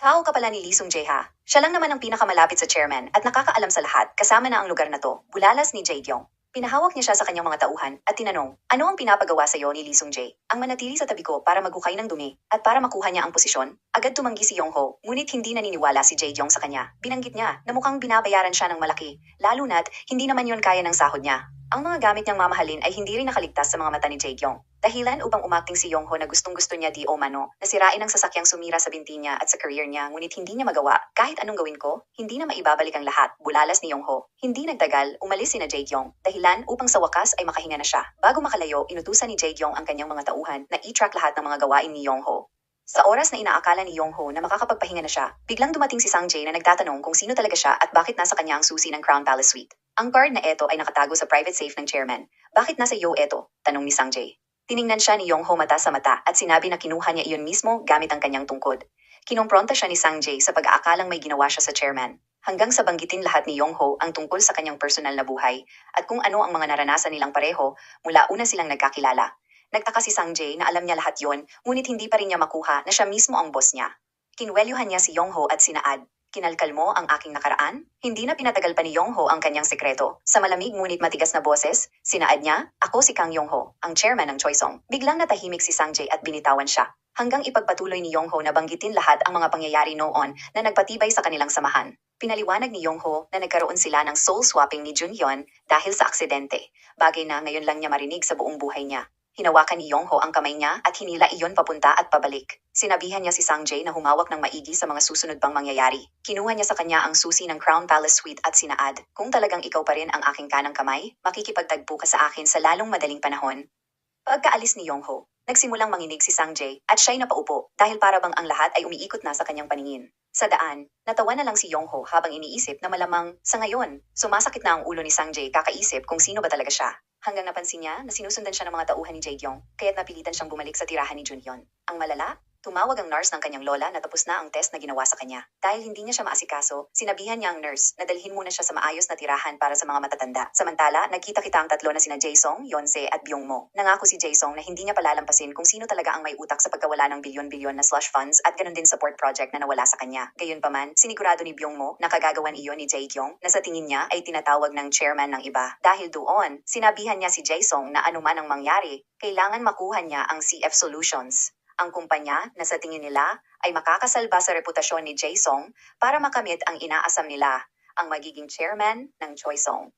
Tao ka pala ni Lee Sung-jae ha. Siya lang naman ang pinakamalapit sa chairman at nakakaalam sa lahat kasama na ang lugar na to, bulalas ni Jae-gyong. Pinahawak niya siya sa kanyang mga tauhan at tinanong, ano ang pinapagawa sa iyo ni Lee Sung-jae? Ang manatili sa tabi ko para maghukay ng dumi at para makuha niya ang posisyon. Agad tumanggi si Yong-ho, ngunit hindi naniniwala si Jae-gyong sa kanya. Binanggit niya na mukhang binabayaran siya ng malaki, lalo na't hindi naman yon kaya ng sahod niya. Ang mga gamit niyang mamahalin ay hindi rin nakaligtas sa mga mata ni Jae-gyong. Dahilan upang umakting si Yong-ho na gustong-gusto niya di o mano, na sirain ang sasakyang sumira sa binti niya at sa career niya ngunit hindi niya magawa. Kahit anong gawin ko, hindi na maibabalik ang lahat, bulalas ni Yong-ho. Hindi nagtagal, umalis si na Jae-gyong. Dahilan upang sa wakas ay makahinga na siya. Bago makalayo, inutusan ni Jae-gyong ang kanyang mga tauhan na i-track lahat ng mga gawain ni Yong-ho. Sa oras na inaakala ni Yong-ho na makakapagpahinga na siya, biglang dumating si Sang-jae na nagtatanong kung sino talaga siya at bakit nasa kanya ang susi ng Crown Palace Suite. Ang card na eto ay nakatago sa private safe ng chairman. Bakit nasa iyo eto? Tanong ni Sang-jae. Tiningnan siya ni Yong-ho mata sa mata at sinabi na kinuha niya iyon mismo gamit ang kanyang tungkod. Kinompronta siya ni Sang-jae sa pag-aakalang may ginawa siya sa chairman. Hanggang sa banggitin lahat ni Yong-ho ang tungkol sa kanyang personal na buhay at kung ano ang mga naranasan nilang pareho mula una silang nagkakilala. Nagtaka si Sang-jae na alam niya lahat yon, ngunit hindi pa rin niya makuha na siya mismo ang boss niya. Kinwelyuhan niya si Yong-ho at sinaad. Kinalkal mo ang aking nakaraan? Hindi na pinatagal pa ni Yong-ho ang kanyang sekreto. Sa malamig ngunit matigas na boses, sinaad niya, ako si Kang Yong-ho, ang chairman ng Choisong. Biglang natahimik si Sang-jae at binitawan siya. Hanggang ipagpatuloy ni Yong-ho na banggitin lahat ang mga pangyayari noon na nagpatibay sa kanilang samahan. Pinaliwanag ni Yong-ho na nagkaroon sila ng soul swapping ni Junhyun dahil sa aksidente. Bagay na ngayon lang niya marinig sa buong buhay niya. Hinawakan ni Yong-ho ang kamay niya at hinila iyon papunta at pabalik. Sinabihan niya si Sang-jae na humawak ng maigi sa mga susunod pang mangyayari. Kinuha niya sa kanya ang susi ng Crown Palace Suite at sinaad, kung talagang ikaw pa rin ang aking kanang kamay, makikipagtagpo ka sa akin sa lalong madaling panahon. Pagkaalis ni Yong-ho, nagsimulang manginig si Sang-jae at siya'y napaupo dahil para bang ang lahat ay umiikot na sa kanyang paningin. Sa daan, natawa na lang si Yong-ho habang iniisip na malamang, sa ngayon, sumasakit na ang ulo ni Sang-jae kakaisip kung sino ba talaga siya. Hanggang napansin niya na sinusundan siya ng mga tauhan ni Jae-gyong, kaya't napilitan siyang bumalik sa tirahan ni Junhyun. Ang malala, tumawag ang nurse ng kanyang lola na tapos na ang test na ginawa sa kanya. Dahil hindi niya siya maasikaso, sinabihan niya ang nurse na dalhin muna siya sa maayos na tirahan para sa mga matatanda. Samantala, nagkita-kita ang tatlo na sina Jae-sung, Yeonse at Byung-mo. Nangako si Jae-sung na hindi niya palalampasin kung sino talaga ang may utak sa pagkawala ng bilyon-bilyon na slush funds at ganun din support project na nawala sa kanya. Gayunpaman, sinigurado ni Byung-mo na kagagawan iyon ni Jae-gyong na sa tingin niya ay tinatawag ng chairman ng iba. Dahil doon, sinabihan niya si Jae-sung na anuman ang mangyari, kailangan makuha niya ang CF Solutions. Ang kumpanya na sa tingin nila ay makakasalba sa reputasyon ni Jae-sung para makamit ang inaasam nila, ang magiging chairman ng Choisong.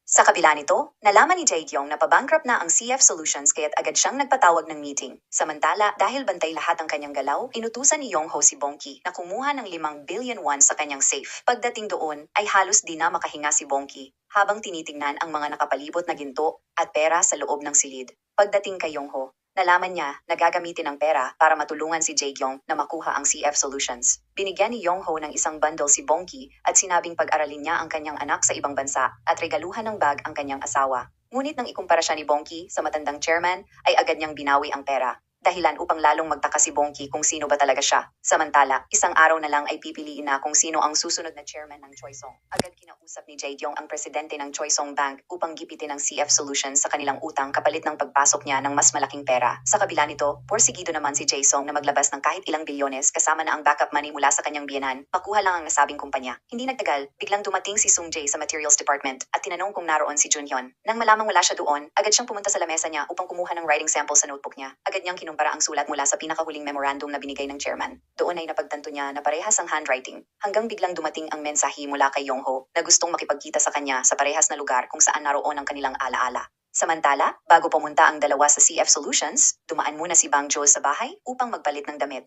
Sa kabila nito, nalaman ni Jae-gyong na pabankrupt na ang CF Solutions kaya't agad siyang nagpatawag ng meeting. Samantala, dahil bantay lahat ang kanyang galaw, inutusan ni Yong-ho si Bongki na kumuha ng 5 billion won sa kanyang safe. Pagdating doon, ay halos di na makahinga si Bongki habang tinitingnan ang mga nakapalibot na ginto at pera sa loob ng silid. Pagdating kay Yong-ho, nalaman niya na gagamitin ang pera para matulungan si Jae-gyong na makuha ang CF Solutions. Binigyan ni Yong-ho ng isang bundle si Bongki at sinabing pag-aralin niya ang kanyang anak sa ibang bansa at regaluhan ng bag ang kanyang asawa. Ngunit nang ikumpara siya ni Bongki sa matandang chairman, ay agad niyang binawi ang pera. Dahilan upang lalong magtaka si Bongki kung sino ba talaga siya. Samantala, isang araw na lang ay pipiliin na kung sino ang susunod na chairman ng Choisong. Agad kinausap ni Jae-gyong ang presidente ng Choisong Bank upang gipitin ang CF Solutions sa kanilang utang kapalit ng pagpasok niya ng mas malaking pera. Sa kabila nito, porsigido naman si Jae-sung na maglabas ng kahit ilang bilyones kasama na ang backup money mula sa kanyang biyenan, makuha lang ang nasabing kumpanya. Hindi nagtagal, biglang dumating si Sung-jae sa materials department at tinanong kung naroon si Junhyun. Nang malamang wala siya doon, agad siyang pumunta sa lamesa niya upang kumuha ng writing sample sa notebook niya. Agad niyang kinumpara ang sulat mula sa pinakahuling memorandum na binigay ng chairman. Doon ay napagtanto niya na parehas ang handwriting, hanggang biglang dumating ang mensahe mula kay Yong-ho na gustong makipagkita sa kanya sa parehas na lugar kung saan naroon ang kanilang alaala. Samantala, bago pumunta ang dalawa sa CF Solutions, dumaan muna si Bang Jo sa bahay upang magpalit ng damit.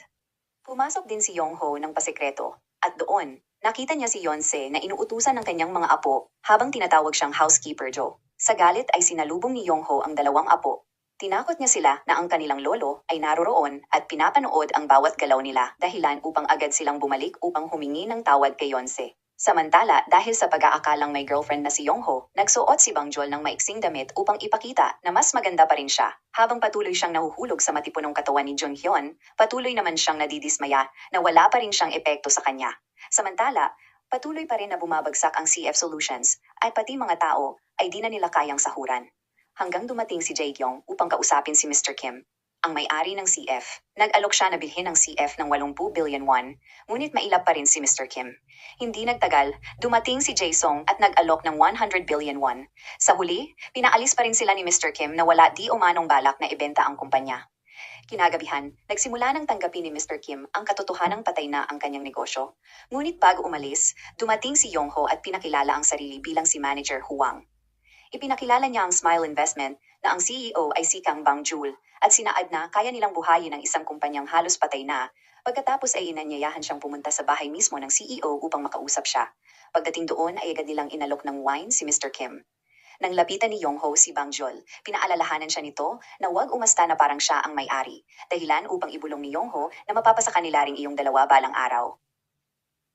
Pumasok din si Yong-ho ng pasikreto, at doon, nakita niya si Yeonse na inuutusan ng kanyang mga apo habang tinatawag siyang housekeeper Jo. Sa galit ay sinalubong ni Yong-ho ang dalawang apo. Tinakot niya sila na ang kanilang lolo ay naroroon at pinapanood ang bawat galaw nila dahilan upang agad silang bumalik upang humingi ng tawad kay Yeonse. Samantala, dahil sa pag-aakalang may girlfriend na si Yong-ho, nagsuot si Bang Jol ng maiksing damit upang ipakita na mas maganda pa rin siya. Habang patuloy siyang nahuhulog sa matipunong katawan ni Junhyun, patuloy naman siyang nadidismaya na wala pa rin siyang epekto sa kanya. Samantala, patuloy pa rin na bumabagsak ang CF Solutions at pati mga tao ay di na nila kayang sahuran. Hanggang dumating si Jae-gyong upang kausapin si Mr. Kim. ang may-ari ng CF. Nag-alok siya na bilhin ang CF ng 80 billion won, ngunit mailap pa rin si Mr. Kim. Hindi nagtagal, dumating si Jae-sung at nag-alok ng 100 billion won. Sa huli, pinaalis pa rin sila ni Mr. Kim na wala di umanong balak na ibenta ang kumpanya. Kinagabihan, nagsimula ng tanggapin ni Mr. Kim ang katotohanang patay na ang kanyang negosyo. Ngunit bago umalis, dumating si Yong-ho at pinakilala ang sarili bilang si Manager Huang. Ipinakilala niya ang Smile Investment na ang CEO ay si Kang Bang-jul at sinaad na kaya nilang buhayin ang isang kumpanyang halos patay na. Pagkatapos ay inanyayahan siyang pumunta sa bahay mismo ng CEO upang makausap siya. Pagdating doon ay agad nilang inalok ng wine si Mr. Kim. Nang lapitan ni Yong-ho si Bang-jul, pinaalalahanan siya nito na huwag umasta na parang siya ang may-ari, dahilan upang ibulong ni Yong-ho na mapapasa kanila ring iyong dalawa balang araw.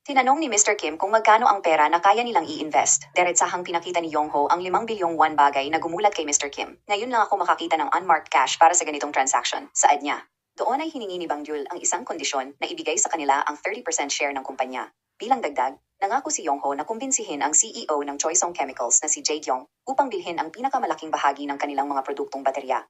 Tinanong ni Mr. Kim kung magkano ang pera na kaya nilang i-invest. Diretsahang pinakita ni Yong-ho ang 5 bilyong won bagay na gumulat kay Mr. Kim. Ngayon lang ako makakita ng unmarked cash para sa ganitong transaction, saad niya. Doon ay hiningi ni Bang-jul ang isang kondisyon na ibigay sa kanila ang 30% share ng kumpanya. Bilang dagdag, nangako si Yong-ho na kumbinsihin ang CEO ng Choisong Chemicals na si Jae-kyung upang bilhin ang pinakamalaking bahagi ng kanilang mga produktong baterya.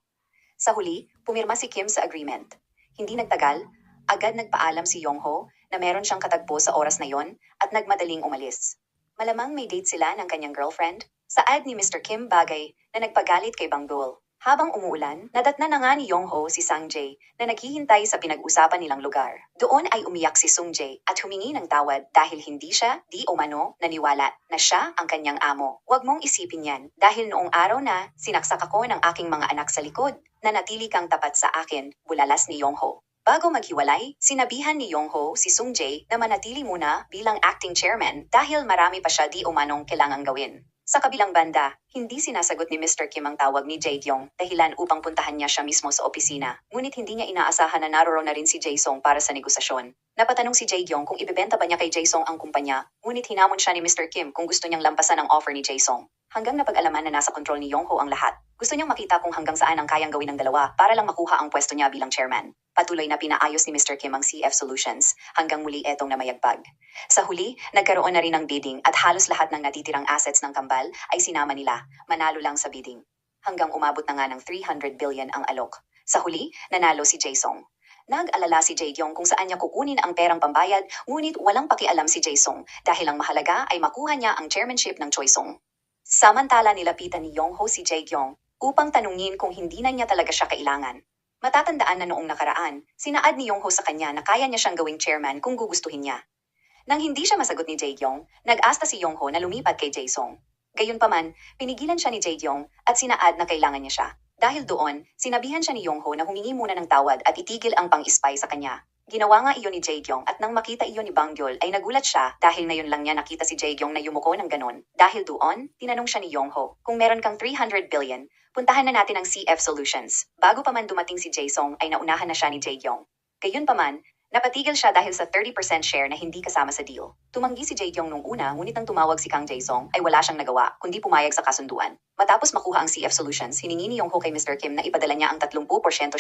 Sa huli, pumirma si Kim sa agreement. Hindi nagtagal, agad nagpaalam si Yong-ho na meron siyang katagpo sa oras na yon at nagmadaling umalis. Malamang may date sila ng kanyang girlfriend, saad ni Mr. Kim bagay na nagpagalit kay Bang-jul. Habang umuulan, nadatna na nga ni Yong-ho si Sang-jae na naghihintay sa pinag-usapan nilang lugar. Doon ay umiyak si Sung-jae at humingi ng tawad dahil hindi siya, di umano, naniwala na siya ang kanyang amo. Huwag mong isipin yan dahil noong araw na sinaksak ako ng aking mga anak sa likod. Nanatili kang tapat sa akin, bulalas ni Yong-ho. Bago maghiwalay, sinabihan ni Yong-ho si Sung-jae na manatili muna bilang acting chairman dahil marami pa siya di umanong kailangang gawin. Sa kabilang banda, hindi sinasagot ni Mr. Kim ang tawag ni Jae-kyung dahilan upang puntahan niya siya mismo sa opisina. Ngunit hindi niya inaasahan na naroroon na rin si Jae-sung para sa negosasyon. Napatanong si Jae-kyung kung ibebenta ba niya kay Jae-sung ang kumpanya, ngunit hinamon siya ni Mr. Kim kung gusto niyang lampasan ang offer ni Jae-sung. Hanggang napag-alaman na nasa kontrol ni Yong-ho ang lahat. Gusto niyang makita kung hanggang saan ang kayang gawin ng dalawa para lang makuha ang pwesto niya bilang chairman. Patuloy na pinaayos ni Mr. Kim ang CF Solutions hanggang muli etong namayagpag. Sa huli, nagkaroon na rin ng bidding at halos lahat ng natitirang assets ng kambal ay sinama nila, manalo lang sa bidding. Hanggang umabot na nga ng 300 billion ang alok. Sa huli, nanalo si Jae-sung. Nag-alala si Jae-kyung kung saan niya kukunin ang perang pambayad, ngunit walang pakialam si Jae-sung dahil ang mahalaga ay makuha niya ang chairmanship ng Choisong. Samantala nilapitan ni Yong-ho si Jae-kyung upang tanungin kung hindi na niya talaga siya kailangan. Matatandaan na noong nakaraan, sinaad ni Yong-ho sa kanya na kaya niya siyang gawing chairman kung gugustuhin niya. Nang hindi siya masagot ni Jae-kyung, nag-asta si Yong-ho na lumipat kay Jae-sung. Gayunpaman, pinigilan siya ni Jae-kyung at sinaad na kailangan niya siya. Dahil doon, sinabihan siya ni Yong-ho na humingi muna ng tawad at itigil ang pang-spy sa kanya. Ginawa nga iyon ni Jae-kyung at nang makita iyon ni Bang-jul ay nagulat siya dahil ngayon lang niya nakita si Jae-kyung na yumuko ng ganon. Dahil doon, tinanong siya ni Yong-ho, kung meron kang 300 billion, puntahan na natin ang CF Solutions. Bago pa man dumating si Jae-sung ay naunahan na siya ni Jae-kyung. Gayunpaman, napatigil siya dahil sa 30% share na hindi kasama sa deal. Tumanggi si Jae-kyung nung una ngunit nang tumawag si Kang Jae-sung ay wala siyang nagawa kundi pumayag sa kasunduan. Matapos makuha ang CF Solutions, hiningi ni Yong-ho kay Mr. Kim na ipadala niya ang 30%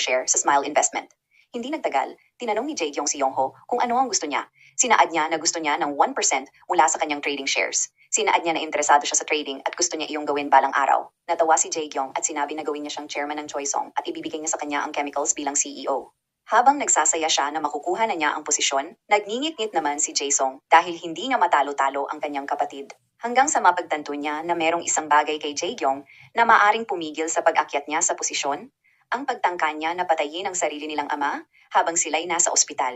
share sa Smile Investment. Hindi nagtagal, tinanong ni Jae-kyung si Yong-ho kung ano ang gusto niya. Sinaad niya na gusto niya ng 1% mula sa kanyang trading shares. Sinaad niya na interesado siya sa trading at gusto niya iyong gawin balang araw. Natawa si Jae-kyung at sinabi na gawin niya siyang chairman ng Choisong at ibibigay niya sa kanya ang chemicals bilang CEO. Habang nagsasaya siya na makukuha na niya ang posisyon, nagngingit-ngit naman si Jae-sung dahil hindi niya matalo-talo ang kanyang kapatid. Hanggang sa mapagtanto niya na merong isang bagay kay Jae-kyung na maaring pumigil sa pag-akyat niya sa posisyon, ang pagtangka niya na patayin ang sarili nilang ama habang sila'y nasa ospital.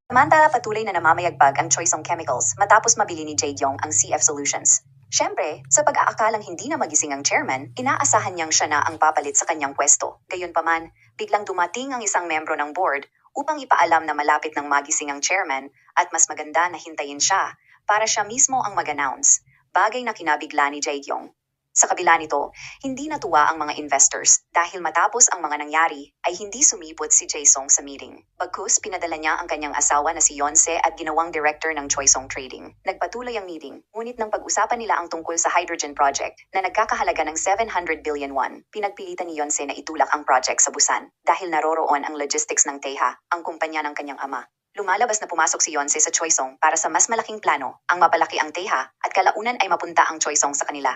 Samantala patuloy na namamayagpag ang Choisong Chemicals matapos mabili ni Jae-kyung ang CF Solutions. Siyempre, sa pag-aakalang hindi na magising ang chairman, inaasahan niyang siya na ang papalit sa kanyang pwesto. Gayunpaman, biglang dumating ang isang membro ng board upang ipaalam na malapit ng magising ang chairman at mas maganda na hintayin siya para siya mismo ang mag-announce, bagay na kinabigla ni Jae-kyung. Sa kabila nito, hindi natuwa ang mga investors dahil matapos ang mga nangyari ay hindi sumipot si Jae-sung sa meeting. Bagkus pinadala niya ang kanyang asawa na si Yeon-se at ginawang director ng Choisong Trading. Nagpatuloy ang meeting, ngunit nang pag-usapan nila ang tungkol sa hydrogen project na nagkakahalaga ng 700 billion won, pinagpilitan ni Yeon-se na itulak ang project sa Busan dahil naroroon ang logistics ng Teha, ang kumpanya ng kanyang ama. Lumalabas na pumasok si Yeon-se sa Choisong para sa mas malaking plano, ang mapalaki ang Teha at kalaunan ay mapunta ang Choisong sa kanila.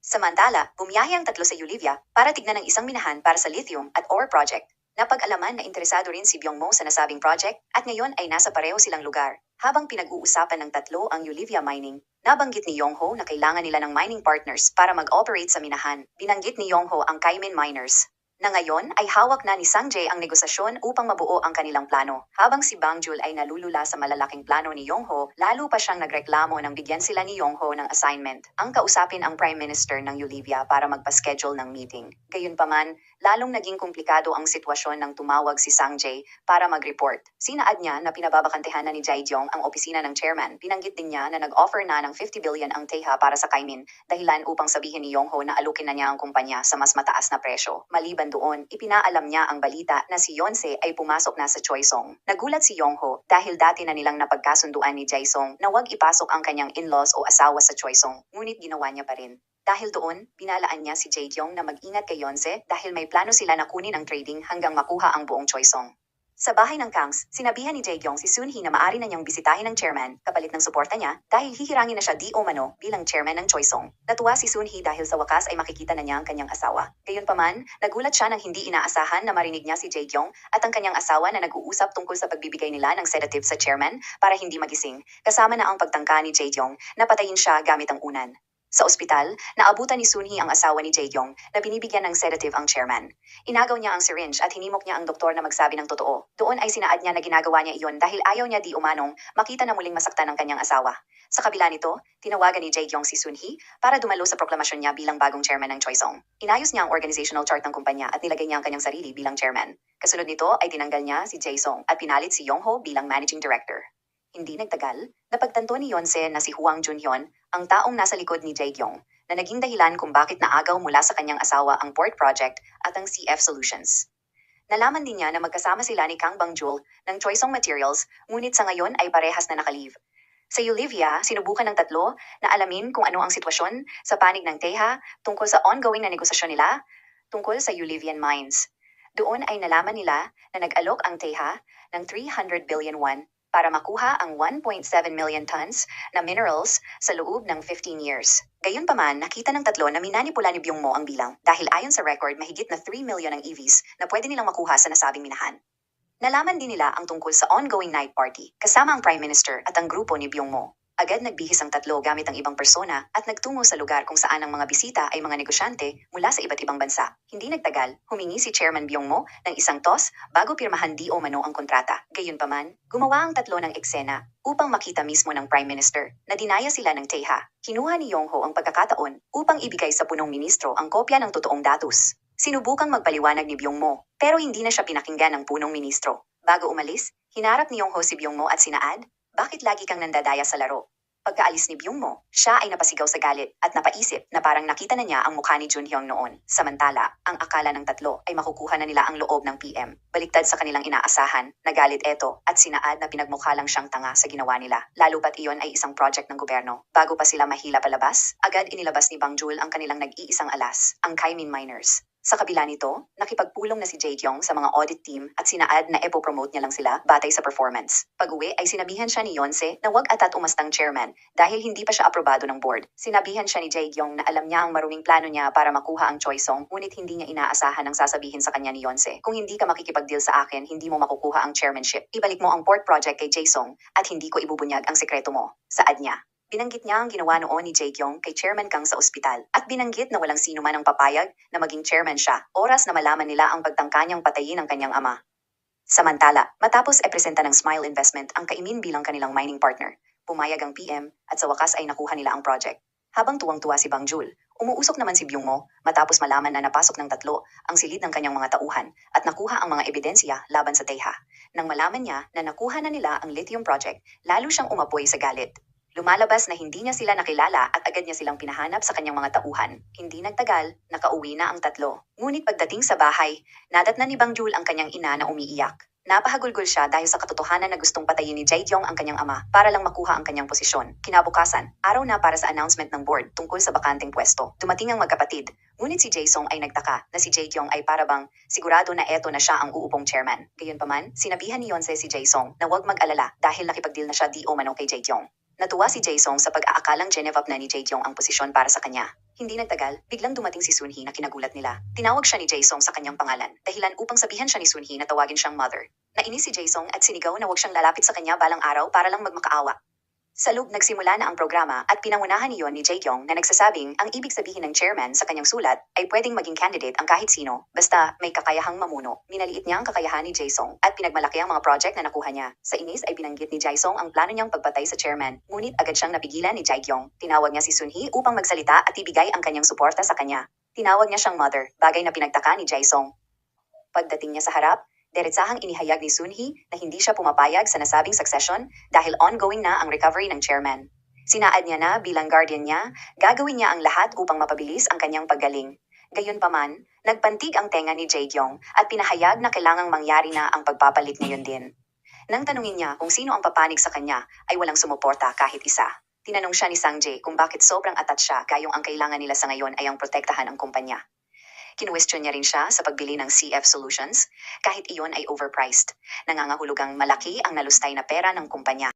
Samantala, bumiyahe ang tatlo sa Yulivia para tignan ang isang minahan para sa lithium at ore project. Napag-alaman na interesado rin si Byung-mo sa nasabing project at ngayon ay nasa pareho silang lugar. Habang pinag-uusapan ng tatlo ang Yulivia Mining, nabanggit ni Yongho na kailangan nila ng mining partners para mag-operate sa minahan. Binanggit ni Yongho ang Kaimin Miners na ngayon ay hawak na ni Sang-jae ang negosasyon upang mabuo ang kanilang plano. Habang si Bang-jul ay nalulula sa malalaking plano ni Yongho, lalo pa siyang nagreklamo nang bigyan sila ni Yongho ng assignment. Ang kausapin ang Prime Minister ng Yulivia para magpa-schedule ng meeting. Gayunpaman, lalong naging komplikado ang sitwasyon nang tumawag si Sang-jae para mag-report. Sinaad niya na pinababakantehan na ni Jae-jong ang opisina ng chairman. Binanggit din niya na nag-offer na ng 50 billion ang Teha para sa Kaimin, dahilan upang sabihin ni Yongho na alukin na niya ang kumpanya sa mas mataas na presyo. Maliban doon, ipinaalam niya ang balita na si Yonsei ay pumasok na sa Choisong. Nagulat si Yongho dahil dati na nilang napagkasunduan ni Jae-sung na huwag ipasok ang kanyang in-laws o asawa sa Choisong, ngunit ginawa niya pa rin. Dahil doon, binalaan niya si Jae-kyung na mag-ingat kay Yonsei dahil may plano sila na kunin ang trading hanggang makuha ang buong Choisong. Sa bahay ng Kangs, sinabihan ni Jae-kyung si Soon-hee na maaari na niyang bisitahin ng chairman kapalit ng suporta niya dahil hihirangin na siya di umano bilang chairman ng Choisong. Natuwa si Soon-hee dahil sa wakas ay makikita na niya ang kanyang asawa. Gayunpaman, nagulat siya nang hindi inaasahan na marinig niya si Jae-kyung at ang kanyang asawa na nag-uusap tungkol sa pagbibigay nila ng sedative sa chairman para hindi magising, kasama na ang pagtangka ni Jae-kyung na patayin siya gamit ang unan. Sa ospital, naabutan ni Soon-hee ang asawa ni Jae-kyung na binibigyan ng sedative ang chairman. Inagaw niya ang syringe at hinimok niya ang doktor na magsabi ng totoo. Doon ay sinaad niya na ginagawa niya iyon dahil ayaw niya di umanong makita na muling masaktan ng kanyang asawa. Sa kabila nito, tinawagan ni Jae-kyung si Soon-hee para dumalo sa proklamasyon niya bilang bagong chairman ng Choisong. Inayos niya ang organizational chart ng kumpanya at nilagay niya ang kanyang sarili bilang chairman. Kasunod nito ay tinanggal niya si Jae-sung at pinalit si Yongho bilang managing director. Hindi nagtagal, napagtanto ni Yonsei na si Hwang Junhyun, ang taong nasa likod ni Jae-kyung, na naging dahilan kung bakit naagaw mula sa kanyang asawa ang port project at ang CF Solutions. Nalaman din niya na magkasama sila ni Kang Bang-jul ng Choisong Materials, ngunit sa ngayon ay parehas na nakalive. Sa Yulivia, sinubukan ng tatlo na alamin kung ano ang sitwasyon sa panig ng Teha tungkol sa ongoing na negosasyon nila tungkol sa Yulivian Mines. Doon ay nalaman nila na nag-alok ang Teha ng 300 billion won para makuha ang 1.7 million tons na minerals sa loob ng 15 years. Gayunpaman, nakita ng tatlo na minanipula ni Byung-mo ang bilang dahil ayon sa record mahigit na 3 million ang EVs na pwede nilang makuha sa nasabing minahan. Nalaman din nila ang tungkol sa ongoing night party kasama ang Prime Minister at ang grupo ni Byung-mo. Agad nagbihis ang tatlo gamit ang ibang persona at nagtungo sa lugar kung saan ang mga bisita ay mga negosyante mula sa iba't ibang bansa. Hindi nagtagal, humingi si Chairman Byung-mo ng isang toss bago pirmahan di o mano ang kontrata. Gayunpaman, gumawa ang tatlo ng eksena upang makita mismo ng Prime Minister na dinaya sila ng Teha. Kinuha ni Yongho ang pagkakataon upang ibigay sa punong ministro ang kopya ng totoong datos. Sinubukang magpaliwanag ni Byung-mo pero hindi na siya pinakinggan ng punong ministro. Bago umalis, hinarap ni Yongho si Byung-mo at sinaad, "Bakit lagi kang nandadaya sa laro?" Pagkaalis ni Byung-mo, siya ay napasigaw sa galit at napaisip na parang nakita na niya ang mukha ni Junhyun noon. Samantala, ang akala ng tatlo ay makukuha na nila ang loob ng PM. Baliktad sa kanilang inaasahan, nagalit eto at sinaad na pinagmukha lang siyang tanga sa ginawa nila. Lalo pat iyon ay isang project ng gobyerno. Bago pa sila mahila palabas, agad inilabas ni Bang-jul ang kanilang nag-iisang alas, ang Kaimin Miners. Sa kabila nito, nakipagpulong na si Jae-kyung sa mga audit team at sinaad na epo-promote niya lang sila batay sa performance. Pag-uwi ay sinabihan siya ni Yonsei na wag atat umastang chairman dahil hindi pa siya aprobado ng board. Sinabihan siya ni Jae-kyung na alam niya ang maruming plano niya para makuha ang Choisong, ngunit hindi niya inaasahan ang sasabihin sa kanya ni Yonsei. Kung hindi ka makikipag-deal sa akin, hindi mo makukuha ang chairmanship. Ibalik mo ang port project kay Jae-sung at hindi ko ibubunyag ang sekreto mo. Saad niya. Binanggit niya ang ginawa noon ni Jae-kyung kay Chairman Kang sa ospital at binanggit na walang sino man ang papayag na maging chairman siya oras na malaman nila ang pagtangka niyang patayin ang kanyang ama. Samantala, matapos presenta ng Smile Investment ang Kaimin bilang kanilang mining partner, pumayag ang PM at sa wakas ay nakuha nila ang project. Habang tuwang-tuwa si Bang-jul, umuusok naman si Byung-mo matapos malaman na napasok ng tatlo ang silid ng kanyang mga tauhan at nakuha ang mga ebidensya laban sa Teha. Nang malaman niya na nakuha na nila ang lithium project, lalo siyang umapoy sa galit. Lumalabas na hindi niya sila nakilala at agad niya silang pinahanap sa kanyang mga tauhan. Hindi nagtagal, nakauwi na ang tatlo. Ngunit pagdating sa bahay, nadatnan ni Bang-jul ang kanyang ina na umiiyak. Napahagulgol siya dahil sa katotohanan na gustong patayin ni Jae-kyung ang kanyang ama para lang makuha ang kanyang posisyon. Kinabukasan, araw na para sa announcement ng board tungkol sa bakanteng pwesto. Dumating ang magkapatid, ngunit si Jae-sung ay nagtaka na si Jae-kyung ay parabang sigurado na eto na siya ang uupong chairman. Gayunpaman, sinabihan ni Yonsei si Jae-sung na huwag mag-alala dahil nakipag-deal na siya di o mano kay Jae-kyung. Natuwa si Jaesung sa pag-aakalang Geneva na ni Jaekyong ang posisyon para sa kanya. Hindi nagtagal, biglang dumating si Sunhee na kinagulat nila. Tinawag siya ni Jaesung sa kanyang pangalan, dahilan upang sabihan siya ni Sunhee na tawagin siyang mother. Nainis si Jaesung at sinigaw na huwag siyang lalapit sa kanya balang araw para lang magmakaawa. Sa loob nagsimula na ang programa at pinangunahan niyon ni Jaekyong na nagsasabing ang ibig sabihin ng chairman sa kanyang sulat ay pwedeng maging candidate ang kahit sino, basta may kakayahang mamuno. Minaliit niya ang kakayahan ni Jaesung at pinagmalaki ang mga project na nakuha niya. Sa inis ay binanggit ni Jaesung ang plano niyang pagpatay sa chairman, ngunit agad siyang napigilan ni Jaekyong. Tinawag niya si Sunhee upang magsalita at ibigay ang kanyang suporta sa kanya. Tinawag niya siyang mother, bagay na pinagtaka ni Jaesung. Pagdating niya sa harap, diretsahang inihayag ni Sunhee na hindi siya pumapayag sa nasabing succession dahil ongoing na ang recovery ng chairman. Sinaad niya na bilang guardian niya, gagawin niya ang lahat upang mapabilis ang kanyang paggaling. Gayunpaman, nagpantig ang tenga ni Jaekyong at pinahayag na kailangang mangyari na ang pagpapalit ngayon din. Nang tanungin niya kung sino ang papanig sa kanya, ay walang sumuporta kahit isa. Tinanong siya ni Sang-jae kung bakit sobrang atat siya gayong ang kailangan nila sa ngayon ay ang protektahan ang kumpanya. Kinuwestiyon niya rin siya sa pagbili ng CF Solutions, kahit iyon ay overpriced. Nangangahulugang malaki ang nalustay na pera ng kumpanya.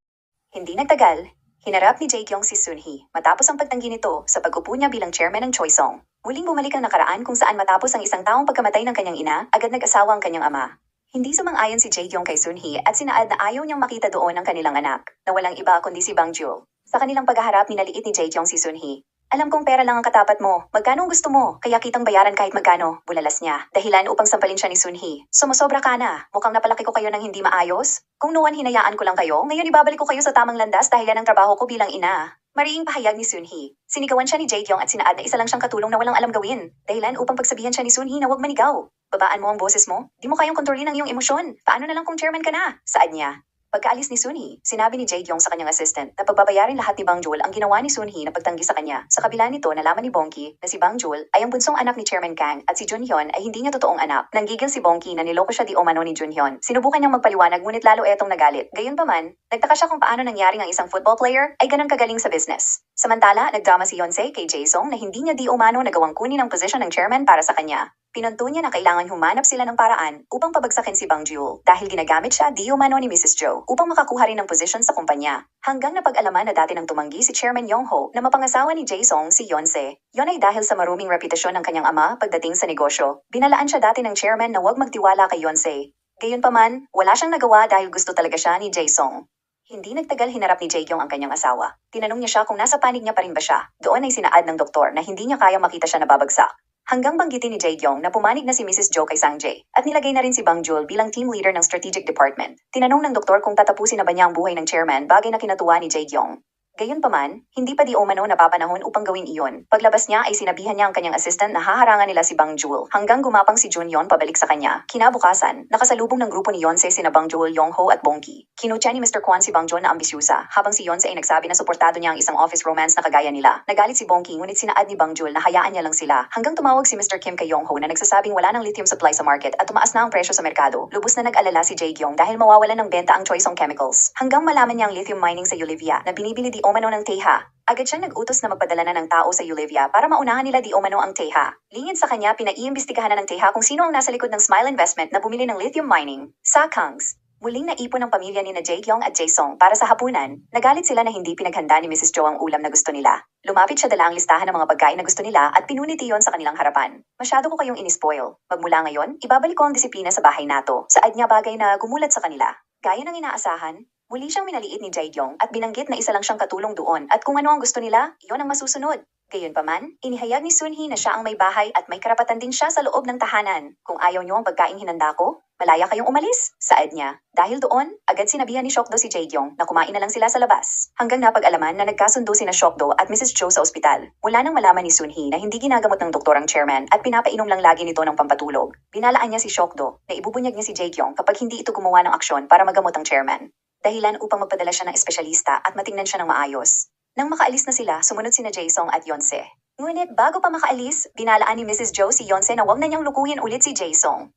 Hindi nagtagal, hinarap ni Jaekyong si Sunhee matapos ang pagtanggi nito sa pag-upo niya bilang chairman ng Choiseong. Muling bumalik ang nakaraan kung saan matapos ang isang taong pagkamatay ng kanyang ina, agad nag-asawa ang kanyang ama. Hindi sumang-ayon si Jaekyong kay Sunhee at sinaad na ayaw niyang makita doon ang kanilang anak, na walang iba kundi si Bang Jool. Sa kanilang paghaharap, minaliit ni Jaekyong si Sunhee. Alam kong pera lang ang katapat mo. Magkano ang gusto mo? Kaya kitang bayaran kahit magkano. Bulalas niya. Dahilan upang sampalin siya ni Sunhee. Sumusobra ka na. Mukhang napalaki ko kayo ng hindi maayos. Kung noon hinayaan ko lang kayo, ngayon ibabalik ko kayo sa tamang landas dahil yan ang trabaho ko bilang ina. Mariing pahayag ni Sunhee. Sinigawan siya ni Jaekyong at sinaad na isa lang siyang katulong na walang alam gawin. Dahilan upang pagsabihan siya ni Sunhee na huwag manigaw. Babaan mo ang boses mo? Di mo kayang kontrolin ang iyong emosyon. Paano na lang kung chairman ka na? Saad niya. Pagkaalis ni Sunhee, sinabi ni Jaekyong sa kanyang assistant na pagbabayarin lahat ni Bang Jool ang ginawa ni Sunhee na pagtanggi sa kanya. Sa kabila nito, nalaman ni Bongki na si Bang Jool ay ang bunsong anak ni Chairman Kang at si Junhyun ay hindi niya totoong anak. Nanggigil si Bongki na niloko siya di umano ni Junhyun. Sinubukan niyang magpaliwanag ngunit lalo etong nagalit. Gayunpaman, nagtaka siya kung paano nangyaring ang isang football player ay ganang kagaling sa business. Samantala, nagdrama si Yonsei kay Jaesung na hindi niya di umano nagawang kunin ang posisyon ng chairman para sa kanya. Pinunto niya na kailangan humanap sila ng paraan upang pabagsakin si Bang Jool dahil ginagamit siya di umano ni Mrs. Jo upang makakuha rin ng posisyon sa kumpanya. Hanggang napag-alaman na dati nang tumanggi si Chairman Yong-ho na mapangasawa ni Jaesung si Yonsei. Yon ay dahil sa maruming reputasyon ng kanyang ama pagdating sa negosyo. Binalaan siya dati ng chairman na huwag magtiwala kay Yonsei. Gayunpaman, wala siyang nagawa dahil gusto talaga siya ni Jaesung. Hindi nagtagal hinarap ni Jaekyong ang kanyang asawa. Tinanong niya siya kung nasa panig niya pa rin ba siya. Doon ay sinaad ng doktor na hindi niya kayang makita siya nababagsak. Hanggang banggitin ni Jaekyong na pumanig na si Mrs. Jo kay Sang-jae at nilagay na rin si Bang Jool bilang team leader ng strategic department. Tinanong ng doktor kung tatapusin na ba niya ang buhay ng chairman, bagay na kinatuwa ni Jaekyong. Gayunpaman, hindi pa di umano napapanahon upang gawin iyon. Paglabas niya ay sinabihan niya ang kanyang assistant na haharangan nila si Bang Jool hanggang gumapang si Junhyun pabalik sa kanya. Kinabukasan, nakasalubong ng grupo ni Yonsei sina Bang Jool, Yong-ho at Bongki. Kinutya ni Mr. Kwon si Bang Joon na ambisyusa, habang si Yonsei ay nagsabi na suportado niya ang isang office romance na kagaya nila. Nagalit si Bongki ngunit sinaad ni Bang Jool na hayaan niya lang sila hanggang tumawag si Mr. Kim kay Yong-ho na nagsasabing wala ng lithium supply sa market at tumaas na ang presyo sa merkado. Lubos na nag-alala si Jaekyong dahil mawawalan ng benta ang Choiseong Chemicals. Hanggang malaman niya ang lithium mining sa Olivia na binibili di umano ng Teha. Agad siyang nag-utos na magpadala na ng tao sa Olivia para maunahan nila di umano ang Teha. Lingid sa kanya, pinaiimbestigahan na ng Teha kung sino ang nasa likod ng Smile Investment na bumili ng lithium mining. Sa Kangs, muling naipon ng pamilya ni na Jaekyong at Jaesung para sa hapunan. Nagalit sila na hindi pinaghanda ni Mrs. Jo ang ulam na gusto nila. Lumapit siya dala ang listahan ng mga pagkain na gusto nila at pinunit iyon sa kanilang harapan. Masyado ko kayong inispoil. Magmula ngayon, ibabalik ko ang disiplina sa bahay nato. Saad niya bagay na gumulat sa kanila. Gaya ng inaasahan, muli siyang minaliit ni Jaekyong at binanggit na isa lang siyang katulong doon at kung ano ang gusto nila, iyon ang masusunod. Gayunpaman, inihayag ni Sunhee na siya ang may bahay at may karapatan din siya sa loob ng tahanan. Kung ayaw niyo ang pagkaing hinanda ko, malaya kayong umalis, saad niya. Dahil doon, agad sinabihan ni Seokdo si Jaekyong na kumain na lang sila sa labas. Hanggang napag-alaman na nagkasundo sina Seokdo at Mrs. Jo sa ospital. Mula nang malaman ni Sunhee na hindi ginagamot ng doktor ang chairman at pinapainom lang lagi nito ng pampatulog. Binalaan niya si Seokdo na ibubunyag niya si Jaekyong kapag hindi ito gumawa ng aksyon para magamot ang chairman. Dahilan upang magpadala siya ng espesyalista at matingnan siya ng maayos. Nang makaalis na sila, sumunod sina Jaesung at Yonsei. Ngunit bago pa makaalis, binalaan ni Mrs. Jo si Yonsei na huwag na niyang lukuhin ulit si Jaesung.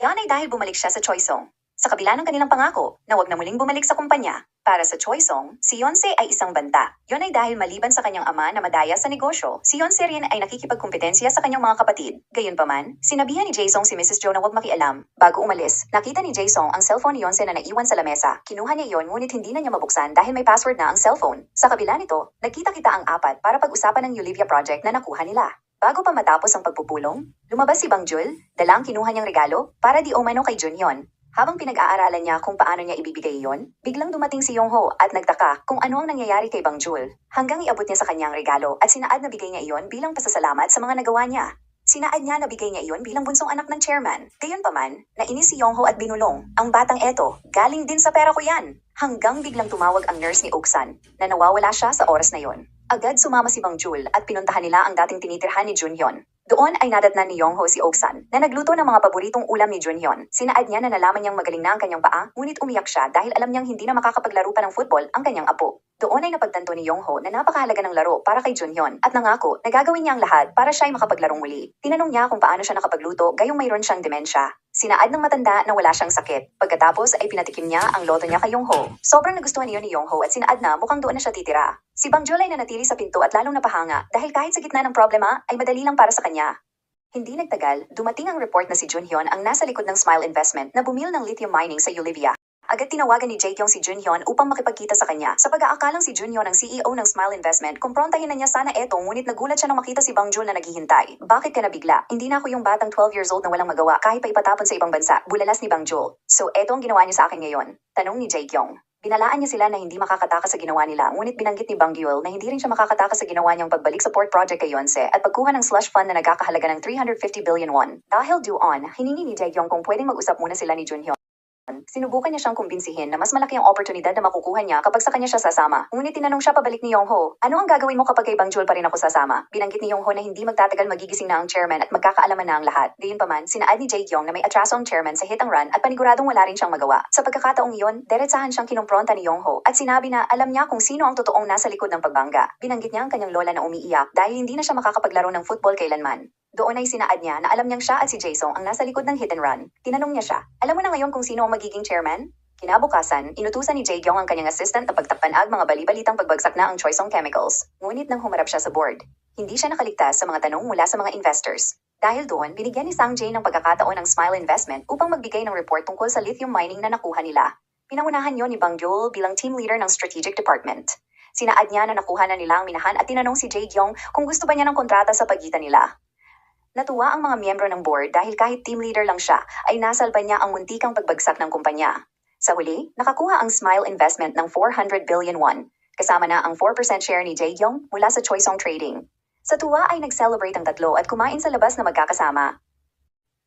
Yan ay dahil bumalik siya sa Choiseong. Sa kabila ng kanilang pangako na wag na muling bumalik sa kumpanya, para sa Choi Song, si Yonse ay isang banta. Yon ay dahil maliban sa kanyang ama na madaya sa negosyo, si Yonse rin ay nakikipagkumpetensya sa kanyang mga kapatid. Gayunpaman, sinabihan ni Jae-song si Mrs. Jo na wag makialam. Bago umalis, nakita ni Jae-song ang cellphone ni Yonse na naiwan sa lamesa. Kinuha niya yon ngunit hindi na niya mabuksan dahil may password na ang cellphone. Sa kabila nito, nagkita-kita ang apat para pag-usapan ng Olivia project na nakuha nila. Bago pa matapos ang pagpupulong, lumabas si Bang Jul, dala ang kinuha niyang regalo para di umano kay Junhyun. Habang pinag-aaralan niya kung paano niya ibibigay iyon, biglang dumating si Yongho at nagtaka kung ano ang nangyayari kay Bang Jul. Hanggang iabot niya sa kanyang regalo at sinaad na bigay niya iyon bilang pasasalamat sa mga nagawa niya. Sinaad niya na bigay niya iyon bilang bunsong anak ng chairman. Gayunpaman, nainis si Yongho at binulong, ang batang eto, galing din sa pera ko yan. Hanggang biglang tumawag ang nurse ni Oksan na nawawala siya sa oras na yon. Agad sumama si Bang Jul at pinuntahan nila ang dating tinitirhan ni Junhyun. Doon ay nadatnan ni Yongho si Oksan na nagluto ng mga paboritong ulam ni Junhyun. Sinaad niya na nalaman niyang magaling na ang kanyang paa, ngunit umiyak siya dahil alam niyang hindi na makakapaglaro pa ng football ang kanyang apo. Doon ay napagtanto ni Yongho na napakahalaga ng laro para kay Junhyun at nangako na gagawin niya ang lahat para siya ay makapaglarong muli. Tinanong niya kung paano siya nakapagluto gayong mayroon siyang demensya. Sinaad ng matanda na wala siyang sakit. Pagkatapos ay pinatikim niya ang loto niya kay Yongho. Sobrang nagustuhan niyo ni Yongho at sinaad na mukhang doon na siya titira. Si Bang Jul ay nanatili sa pinto at lalong napahanga dahil kahit sa gitna ng problema ay madali lang para sa kanya. Hindi nagtagal, dumating ang report na si Junhyun ang nasa likod ng Smile Investment na bumil ng lithium mining sa Olivia. Agad tinawagan ni Jae-kyung si Junhyun upang makipagkita sa kanya. Sa pag-aakalang si Junhyun ang CEO ng Smile Investment, kumprontahin na niya sana eto ngunit nagulat siya nang makita si Bang Jul na naghihintay. Bakit ka nabigla? Hindi na ako yung batang 12 years old na walang magawa kahit pa ipatapon sa ibang bansa, bulalas ni Bang Jul. So eto ang ginawa niya sa akin ngayon. Tanong ni Jae-kyung. Binalaan niya sila na hindi makakatakas sa ginawa nila, ngunit binanggit ni Bang Jul na hindi rin siya makakatakas sa ginawa niyang pagbalik support project kay Yonse at pagkuha ng slush fund na nagkakahalaga ng 350 billion won. Dahil due on, hiningi ni Jae-kyung kung pwedeng mag-usap muna sila ni Junhyun. Sinubukan niya siyang kumbinsihin na mas malaki ang oportunidad na makukuha niya kapag sa kanya siya sasama. Ngunit tinanong siya pabalik ni Yongho, ano ang gagawin mo kapag kay Bang Jul pa rin ako sasama? Binanggit ni Yongho na hindi magtatagal magigising na ang chairman at magkakaalaman na ang lahat. Gayunpaman, sinaad ni Jae-kyung na may atraso ang chairman sa hit and run at paniguradong wala rin siyang magawa. Sa pagkakataong iyon, diretsahan siyang kinumpronta ni Yongho at sinabi na alam niya kung sino ang totoong nasa likod ng pagbangga. Binanggit niya ang kanyang lola na umiiyak dahil hindi na siya makakapaglaro ng football kailanman. Doon ay sinaad niya na alam niyang siya at si Jae-song ang nasa likod ng hit and run. Tinanong niya siya, alam mo na ngayon kung sino ang magiging chairman? Kinabukasan, inutusan ni Jae-kyung ang kanyang assistant na pagtakpan mga bali-balitang pagbagsak na ang Choi Song Chemicals. Ngunit nang humarap siya sa board, hindi siya nakaligtas sa mga tanong mula sa mga investors. Dahil doon, binigyan ni Sang Jae ng pagkakataon ng Smile Investment upang magbigay ng report tungkol sa lithium mining na nakuha nila. Pinangunahan yon ni Bang Jul bilang team leader ng Strategic Department. Sinaad niya na nakuha na nila ang minahan at tinanong si Jae-kyung kung gusto ba niya ng kontrata sa pagitan nila. Natuwa ang mga miyembro ng board dahil kahit team leader lang siya, ay nasalba niya ang muntikang pagbagsak ng kumpanya. Sa huli, nakakuha ang Smile Investment ng 400 billion won, kasama na ang 4% share ni Jae-kyung mula sa Choi Song Trading. Sa tuwa ay nag-celebrate ang tatlo at kumain sa labas na magkakasama.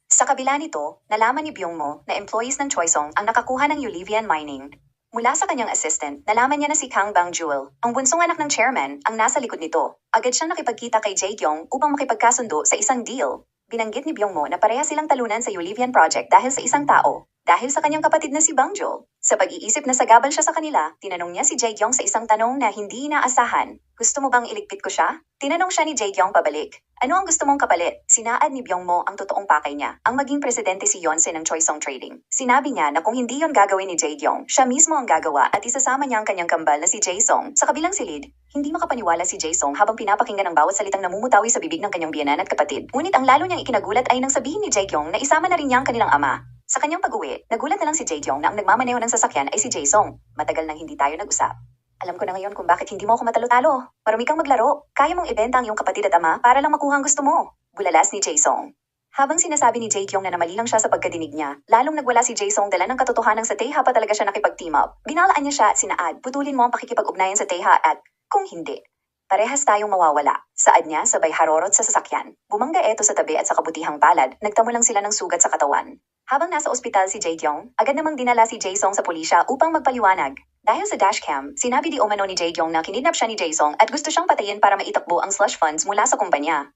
Sa kabila nito, nalaman ni Byung-mo na employees ng Choi Song ang nakakuha ng Olivian Mining. Mula sa kanyang assistant, nalaman niya na si Kang Bang Jul, ang bunsong anak ng chairman, ang nasa likod nito. Agad siyang nakipagkita kay Jae-kyung upang makipagkasundo sa isang deal. Binanggit ni Byung-mo na pareha silang talunan sa Olivian project dahil sa isang tao, dahil sa kanyang kapatid na si Bang Jul. Sa pag-iisip na sagabal siya sa kanila, tinanong niya si Jae-kyung sa isang tanong na hindi inaasahan. Gusto mo bang iligpit ko siya? Tinanong siya ni Jae-kyung pabalik. Ano ang gusto mong kapalit? Sinaad ni Byung-mo ang totoong pakay niya, ang maging presidente si Yonse ng Choi Song Trading. Sinabi niya na kung hindi yon gagawin ni Jae-kyung, siya mismo ang gagawa at isasama niya ang kanyang kambal na si Jae-song. Sa kabilang silid, hindi makapaniwala si Jae-song habang pinapakinggan ang bawat salitang namumutawi sa bibig ng kanyang biyenan at kapatid. Ngunit ang lalo niyang ikinagulat ay nang sabihin ni Jae-kyung na isama na rin niya ang kanilang ama. Sa kanyang pag-uwi, nagulat na lang si Jae-kyung na ang nagmamaneho ng sasakyan ay si Jae-song. Matagal nang hindi tayo nag-usap. Alam ko na ngayon kung bakit hindi mo ako matalo-talo. Marumi kang maglaro. Kaya mong ibenta ang iyong kapatid at ama para lang makuha ang gusto mo. Bulalas ni Jae-song. Habang sinasabi ni Jae-kyung na namali lang siya sa pagkadinig niya, lalong nagwala si Jae-song dala ng katotohanan sa Taeha pa talaga siya nakipag-team up. Binalaan niya siya at sinaad, putulin mo ang pakikipag-ugnayan sa Taeha at, kung hindi, parehas tayong mawawala. Saad niya sabay harorot sa sasakyan. Bumangga eto sa tabi at sa kabutihang palad, nagtamo lang sila ng sugat sa katawan. Habang nasa ospital si Jae-kyung, agad namang dinala si Jae-song sa pulisya upang magpaliwanag. Dahil sa dashcam, sinabi di umano ni Jae-kyung na kinidnap siya ni Jae-song at gusto siyang patayin para maitakbo ang slush funds mula sa kumpanya.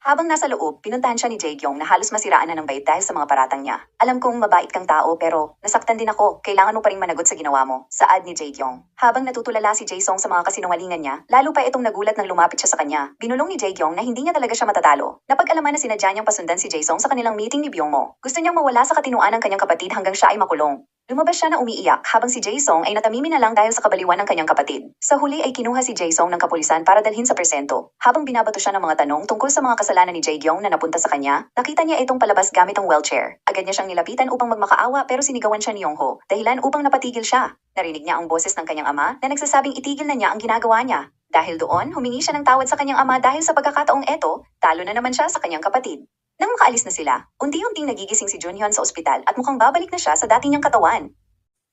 Habang nasa loob, pinuntahan siya ni Jae-gyong na halos masiraan na ng bait dahil sa mga paratang niya. Alam kong mabait kang tao pero nasaktan din ako. Kailangan mo pa ring managot sa ginawa mo. Saad ni Jae-gyong. Habang natutulala si Jae-sung sa mga kasinungalingan niya, lalo pa itong nagulat nang lumapit siya sa kanya. Binulong ni Jae-gyong na hindi niya talaga siya matatalo. Napag-alaman na sinadya niyang pasundan si Jae-sung sa kanilang meeting ni Byung-mo. Gusto niyang mawala sa katinuan ng kanyang kapatid hanggang siya ay makulong. Lumabas siya na umiiyak habang si Jae-sung ay natamimi na lang dahil sa kabaliwan ng kanyang kapatid. Sa huli ay kinuha si Jae-sung ng kapulisan para dalhin sa presento. Habang binabato siya ng mga tanong tungkol sa mga kasalanan ni Jae-gyong na napunta sa kanya, nakita niya itong palabas gamit ang wheelchair. Agad niya siyang nilapitan upang magmakaawa pero sinigawan siya ni Yong-ho, dahilan upang napatigil siya. Narinig niya ang boses ng kanyang ama na nagsasabing itigil na niya ang ginagawa niya. Dahil doon, humingi siya ng tawad sa kanyang ama dahil sa pagkakataong eto, talo na naman siya sa kanyang kapatid. Nang makaalis na sila, unti-unting nagigising si Junhyun sa ospital at mukhang babalik na siya sa dati niyang katawan.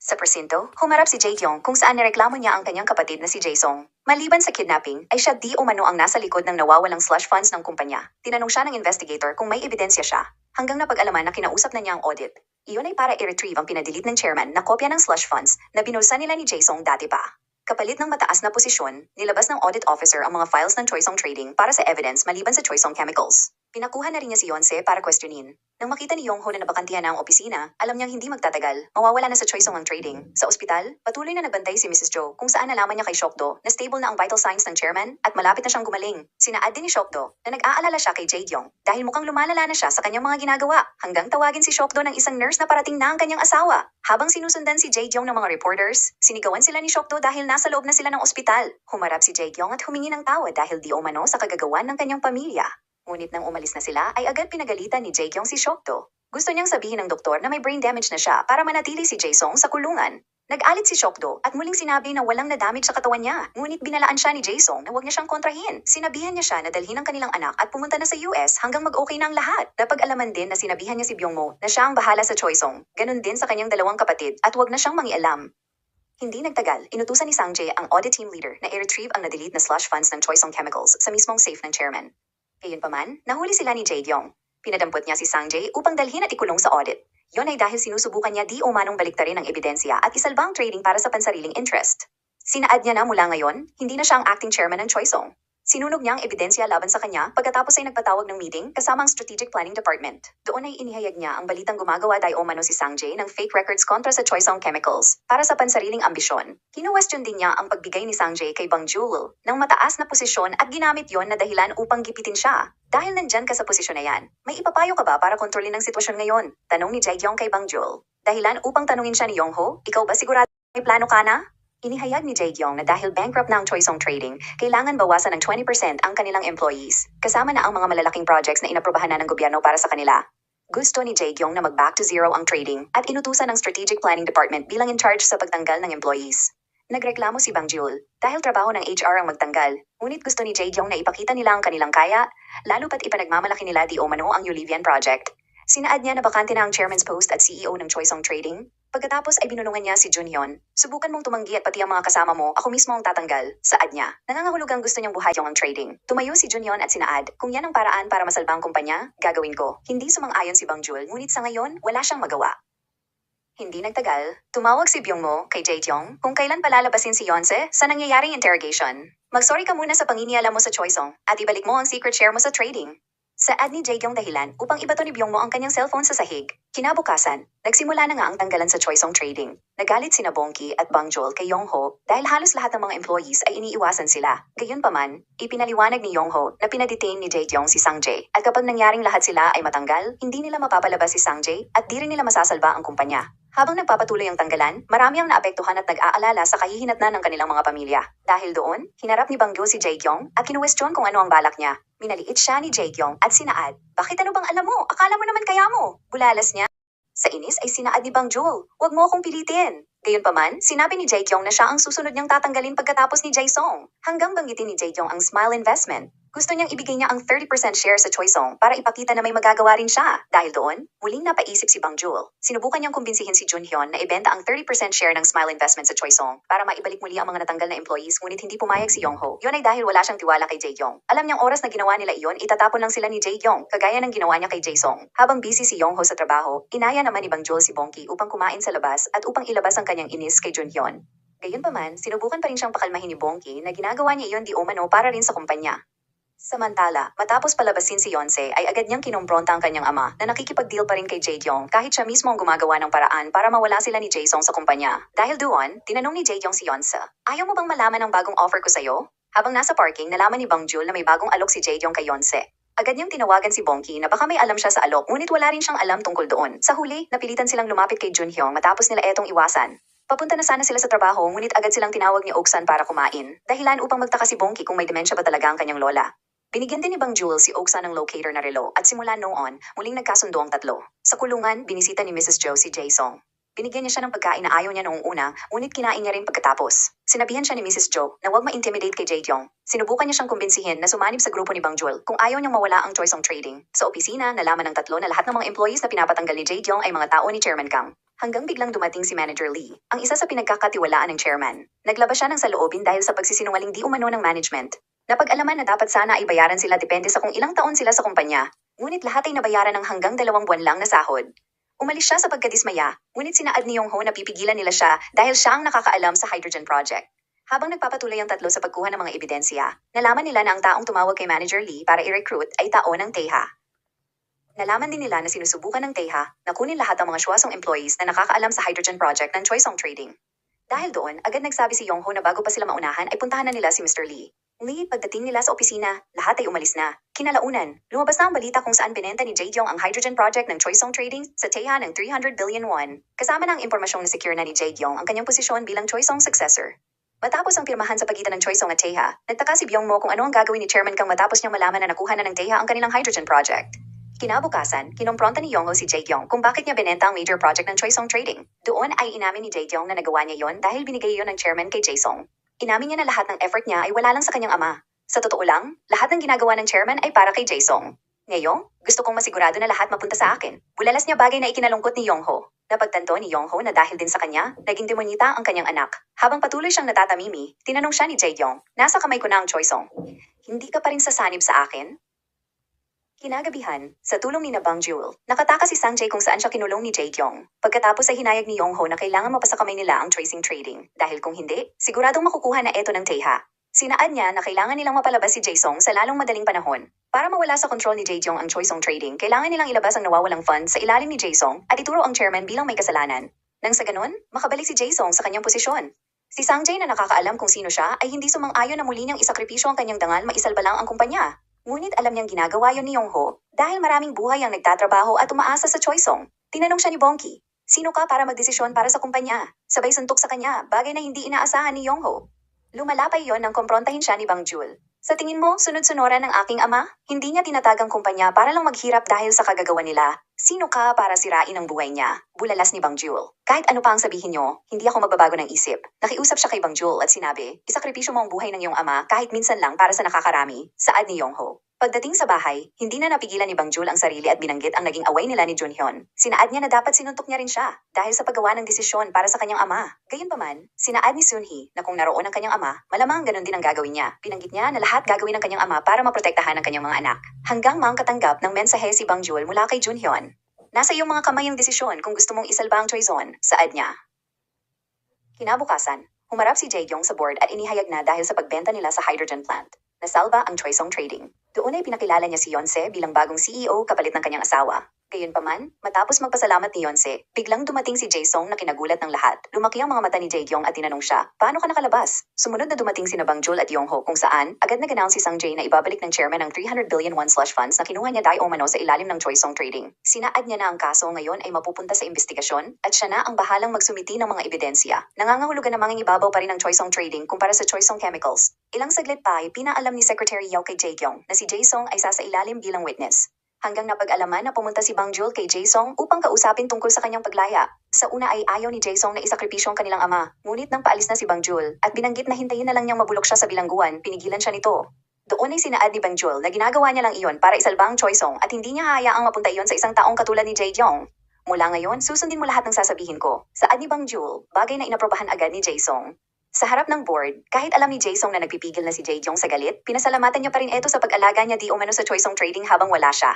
Sa presinto, humarap si Jae-gyong kung saan nireklamo niya ang kanyang kapatid na si Jae-sung. Maliban sa kidnapping, ay siya di umano ang nasa likod ng nawawalang slush funds ng kumpanya. Tinanong siya ng investigator kung may ebidensya siya, hanggang napag-alaman na kinausap na niya ang audit. Iyon ay para i-retrieve ang pinadilit ng chairman na kopya ng slush funds na binulsa nila ni Jae-sung dati pa. Kapalit ng mataas na posisyon, nilabas ng audit officer ang mga files ng Choisong Trading para sa evidence maliban sa Choisong Chemicals. Pinakuha na rin niya si Yonse para questionin. Nang makita ni Yong-ho na nabakantihan na ang opisina, alam niyang hindi magtatagal, mawawala na sa Choisong ang trading. Sa ospital, patuloy na nagbantay si Mrs. Jo kung saan nalaman niya kay Shokdo na stable na ang vital signs ng chairman at malapit na siyang gumaling. Sinaad din ni Shokdo na nag-aalala siya kay Jae-gyong dahil mukhang lumalala na siya sa kanyang mga ginagawa hanggang tawagin si Shokdo ng isang nurse na parating na ang kanyang asawa. Habang sinusundan si Jae-gyong ng mga reporters, sinigawan sila ni Shokdo dahil nasa loob na sila ng ospital. Humarap si Jae-gyong at humingi ng tawad dahil di umano sa kagagawan ng kanyang pamilya. Ngunit nang umalis na sila ay agad pinagalitan ni Jae-gyong si Shokdo. Gusto niyang sabihin ng doktor na may brain damage na siya para manatili si Jae-sung sa kulungan. Nag-alit si Shokdo at muling sinabi na walang na-damage sa katawan niya. Ngunit binalaan siya ni Jae-sung na huwag niya siyang kontrahin. Sinabihan niya siya na dalhin ang kanilang anak at pumunta na sa US hanggang mag-okay na ang lahat. Napag-alaman din na sinabihan niya si Byung-mo na siya ang bahala sa Choisong. Ganon din sa kanyang dalawang kapatid at huwag na siyang mangialam. Hindi nagtagal, inutusan ni Sang-jae ang audit team leader na i-retrieve ang na-delete na slush funds ng Choisong Chemicals sa mismong safe ng chairman. Gayunpaman, nahuli sila ni Jae-gyong. Pinadampot niya si Sang-jae upang dalhin at ikulong sa audit. Yon ay dahil sinusubukan niya di umanong baliktarin ang ebidensya at isalbang trading para sa pansariling interest. Sinaad niya na mula ngayon, hindi na siya ang acting chairman ng Choisong. Sinunog niya ang ebidensya laban sa kanya pagkatapos ay nagpatawag ng meeting kasama ang Strategic Planning Department. Doon ay inihayag niya ang balitang gumagawa di umano si Sang-jae ng fake records kontra sa Choisong Chemicals para sa pansariling ambisyon. Kinuwestiyon din niya ang pagbigay ni Sang-jae kay Bang Jul ng mataas na posisyon at ginamit yon na dahilan upang gipitin siya. Dahil nandyan ka sa posisyon na yan, may ipapayo ka ba para kontrolin ang sitwasyon ngayon? Tanong ni Jae-gyong kay Bang Jul. Dahilan upang tanungin siya ni Yong-ho, ikaw ba sigurado may plano ka na? Inihayag ni Jae-gyong na dahil bankrupt na ang Choisong Trading, kailangan bawasan ng 20% ang kanilang employees, kasama na ang mga malalaking projects na inaprobahan na ng gobyerno para sa kanila. Gusto ni Jae-gyong na mag-back to zero ang trading at inutusan ng Strategic Planning Department bilang in charge sa pagtanggal ng employees. Nagreklamo si Bang Jul dahil trabaho ng HR ang magtanggal, ngunit gusto ni Jae-gyong na ipakita nila ang kanilang kaya, lalo pat ipanagmamalaki nila di umano ang Yulivian Project. Sinaad niya na bakante na ang chairman's post at CEO ng Choisong Trading. Pagkatapos ay binulungan niya si Junhyun. Subukan mong tumanggi at pati ang mga kasama mo, ako mismo ang tatanggal. Saad niya. Nangangahulugang gusto niyang buhayin ang trading. Tumayo si Junhyun at sinaad, kung yan ang paraan para masalbang kumpanya, gagawin ko. Hindi sumang-ayon si Bang Jul, ngunit sa ngayon, wala siyang magawa. Hindi nagtagal, tumawag si Byung-mo kay Jae-gyong kung kailan palalabasin si Yonse sa nangyayaring interrogation. Mag-sorry ka muna sa panginialam mo sa Choisong at ibalik mo ang secret share mo sa trading. Saad ni Jae-gyong dahilan upang ibato ni Byung-mo ang kanyang cellphone sa sahig. Kinabukasan, nagsimula na nga ang tanggalan sa Choisong Trading. Nagalit sina Bongki at Bang Jul kay Yong-ho dahil halos lahat ng mga employees ay iniiwasan sila. Gayunpaman, ipinaliwanag ni Yong-ho na pinadetain ni Jae-gyong si Sang-jae at kapag nangyaring lahat sila ay matanggal, hindi nila mapapalabas si Sang-jae at di rin nila masasalba ang kumpanya. Habang nagpapatuloy ang tanggalan, marami ang naapektuhan at nag-aalala sa kahihinatnan ng kanilang mga pamilya. Dahil doon, hinarap ni Bang Jul si Jae-gyong at kinuwestiyon kung ano ang balak niya. Minaliit siya ni Jae-gyong at sinaad, bakit ano bang alam mo? Akala mo naman kaya mo? Bulalas niya. Sa inis ay sinaad ni Bang Jul, huwag mo akong pilitin. Gayunpaman, sinabi ni Jae-gyong na siya ang susunod niyang tatanggalin pagkatapos ni Jae-sung. Hanggang banggitin ni Jae-gyong ang Smile Investment. Gusto niyang ibigay niya ang 30% share sa Choisong para ipakita na may magagawa rin siya. Dahil doon, muling napaisip si Bang Jul. Sinubukan niyang kumbinsihin si Junhyun na ibenta ang 30% share ng Smile Investment sa Choisong para maibalik muli ang mga natanggal na employees ngunit hindi pumayag si Yong-ho. Yun ay dahil wala siyang tiwala kay Jae-gyong. Alam niyang oras na ginawa nila iyon, itatapon lang sila ni Jae-gyong, kagaya ng ginawa niya kay Jae-sung. Habang busy si Yong-ho sa trabaho, inaya naman ni Bang Jul si Bongki upang kumain sa labas at upang ilabas ang kanyang inis kay Junhyun. Gayunpaman, sinubukan pa rin siyang pakalmahin ni Bongki na ginagawa niya iyon di umano para rin sa kumpanya. Samantala, matapos palabasin si Yonce ay agad niyang kinompronta ang kanyang ama na nakikipag-deal pa rin kay Jae-yong kahit siya mismo ang gumagawa ng paraan para mawala sila ni Jae-sung sa kumpanya. Dahil doon, tinanong ni Jae-yong si Yonce, "Ayaw mo bang malaman ang bagong offer ko sa'yo?" Habang nasa parking, nalaman ni Bang Jul na may bagong alok si Jae-yong kay Yonce. Agad niyang tinawagan si Bongki na baka may alam siya sa alok ngunit wala rin siyang alam tungkol doon. Sa huli, napilitan silang lumapit kay Junhyung matapos nila etong iwasan. Papunta na sana sila sa trabaho ngunit agad silang tinawag ni Oksan para kumain. Dahilan upang magtaka si Bongki kung may demensya ba talaga ang kanyang lola. Binigyan din ni Bang Jewel si Oksan ng locator na relo at simula noon, muling nagkasundo ang tatlo. Sa kulungan, binisita ni Mrs. Joe si Jae-sung. Binigyan niya siya ng pagkain na ayaw niya noong una, ngunit kinain niya rin pagkatapos. Sinabihan siya ni Mrs. Joe na huwag ma-intimidate kay Jae-yong. Sinubukan niya siyang kumbinsihin na sumanib sa grupo ni Bang Jewel kung ayaw niyang mawala ang Choice Trading. Sa opisina, nalaman ng tatlo na lahat ng mga employees na pinapatanggal ni Jae-yong ay mga tao ni Chairman Kang. Hanggang biglang dumating si Manager Lee, ang isa sa pinagkakatiwalaan ng chairman. Naglabas siya ng saloobin dahil sa pagsisinungaling di umano ng management. Napag-alaman na dapat sana ay bayaran sila depende sa kung ilang taon sila sa kumpanya. Ngunit lahat ay nabayaran ng hanggang 2 buwan lang na sahod. Umalis siya sa pagkadismaya, ngunit sinaad ni Yongho na pipigilan nila siya dahil siya ang nakakaalam sa hydrogen project. Habang nagpapatuloy ang tatlo sa pagkuha ng mga ebidensya, nalaman nila na ang taong tumawag kay Manager Lee para i-recruit ay tao ng TEHA. Nalaman din nila na sinusubukan ng TEHA na kunin lahat ng mga Shuasong employees na nakakaalam sa hydrogen project ng Choice Trading. Dahil doon, agad nagsabi si Yongho na bago pa sila maunahan ay puntahan na nila si Mr. Lee. Ngunit pagdating nila sa opisina, lahat ay umalis na. Kinalaunan, lumabas na ang balita kung saan binenta ni Jae-yong ang hydrogen project ng Choice Trading sa TEHA ng 300 billion won. Kasama ng impormasyong na secure na ni Jae-yong ang kanyang posisyon bilang Choice successor. Matapos ang pirmahan sa pagitan ng Choice at TEHA, nagtaka si Byung-mo kung ano ang gagawin ni Chairman Kang matapos niyang malaman na nakuha na ng TEHA ang kanilang hydrogen project. Kinabukasan, kinompronta ni Yongho si Jae-yong kung bakit niya binenta ang major project ng Choice Trading. Doon ay inamin ni Jae-yong na nagawa niya yon dahil binigay yon ng chairman kay Jae-sung. Inamin niya na lahat ng effort niya ay wala lang sa kanyang ama. Sa totoo lang, lahat ng ginagawa ng chairman ay para kay Jae-sung. Ngayon, gusto kong masigurado na lahat mapunta sa akin. Bulalas niya bagay na ikinalungkot ni Yongho. Napagtanto ni Yongho na dahil din sa kanya, naging demonita ang kanyang anak. Habang patuloy siyang natatamimi, tinanong siya ni Jae-yong, "Nasa kamay ko na ang Choice. Hindi ka pa rin sasanib sa akin?" Kinagabihan, sa tulong ni na Bang Jewel, nakatakas si Sang Jae kung saan siya kinulong ni Jae-yong. Pagkatapos ay hinayag ni Yongho na kailangan mapasakamay nila ang Choicing Trading, dahil kung hindi, siguradong makukuha na ito ng TEHA. Sinaad niya na kailangan nilang mapalabas si Jae-sung sa lalong madaling panahon. Para mawala sa kontrol ni Jae-yong ang Choicing Trading, kailangan nilang ilabas ang nawawalang funds sa ilalim ni Jae-sung at ituro ang chairman bilang may kasalanan. Nang sa ganun, makabalik si Jae-sung sa kanyang posisyon. Si Sang Jae na nakakaalam kung sino siya ay hindi sumang-ayon na muli niyang isakripisyo ang kanyang dangal maisalba lang ang kumpanya. Ngunit alam niyang ginagawa yon ni Yongho dahil maraming buhay ang nagtatrabaho at umaasa sa Choice. Tinanong siya ni Bongki, "Sino ka para magdesisyon para sa kumpanya?" Sabay suntok sa kanya, bagay na hindi inaasahan ni Yongho. Lumalapay yon nang kumprontahin siya ni Bang Jul. "Sa tingin mo, sunod-sunuran ng aking ama? Hindi niya tinatagang kumpanya para lang maghirap dahil sa kagagawa nila. Sino ka para sirain ang buhay niya?" Bulalas ni Bang Jul. "Kahit ano pa ang sabihin niyo, hindi ako magbabago ng isip." Nakiusap siya kay Bang Jul at sinabi, "Isakripisyo mo ang buhay ng iyong ama kahit minsan lang para sa nakakarami." Saad ni Yongho. Pagdating sa bahay, hindi na napigilan ni Bang Jul ang sarili at binanggit ang naging away nila ni Junhyun. Sinaad niya na dapat sinuntok niya rin siya dahil sa paggawa ng desisyon para sa kanyang ama. Gayunpaman, sinaad ni Sunhee na kung naroon ang kanyang ama, malamang ganun din ang gagawin niya. Binanggit niya na lahat gagawin ng kanyang ama para maprotektahan ang kanyang mga anak. Hanggang mangkatanggap ng mensahe si Bang Jul mula kay Junhyun. "Nasa iyong mga kamay ang desisyon kung gusto mong isalba ang Choizon," saad niya. Kinabukasan, humarap si Jae-yong sa board at inihayag na dahil sa pagbenta nila sa hydrogen plant. Nasalba ang Choice Trading. Doon ay pinakilala niya si Yonce bilang bagong CEO kapalit ng kanyang asawa. Gayunpaman, matapos magpasalamat ni Yonce, biglang dumating si Jae-sung na kinagulat ng lahat. Lumaki ang mga mata ni Jae-yong at tinanong siya, "Paano ka nakalabas?" Sumunod na dumating sina Bang Jul at Yongho kung saan, agad nag-announce si Sang Jae na ibabalik ng chairman ang 300 billion won slush funds na kinuha niya dahil umano sa ilalim ng Choice Trading. Sinaad niya na ang kaso ngayon ay mapupunta sa investigasyon at siya na ang bahalang magsumiti ng mga ebidensya. Nangangahulugan na mangingibabaw pa rin ang Choice Trading kumpara sa Choice Chemicals. Ilang saglit pa ay pinaalam ni Secretary Yao kay Jae-yong na si Jae-sung ay sasailalim bilang witness. Hanggang napag-alaman na pumunta si Bang Jul kay Jae-sung upang kausapin tungkol sa kanyang paglaya. Sa una ay ayaw ni Jae-sung na isakripisyo ang kanilang ama. Ngunit nang paalis na si Bang Jul at binanggit na hintayin na lang niyang mabulok siya sa bilangguan, pinigilan siya nito. Doon ay sinaad ni Bang Jul na ginagawa niya lang iyon para isalba ang Choice at hindi niya hayaang mapunta iyon sa isang taong katulad ni Jae-yong. "Mula ngayon, susundin mo lahat ng sasabihin ko." Saad ni Bang Jul, bagay na inaprobahan agad ni Jae-sung. Sa harap ng board, kahit alam ni Jae-sung na nagpipigil na si Jae-yong sa galit, pinasalamatan niya pa rin ito sa pag-alaga niya di umano sa Choice Trading habang wala siya.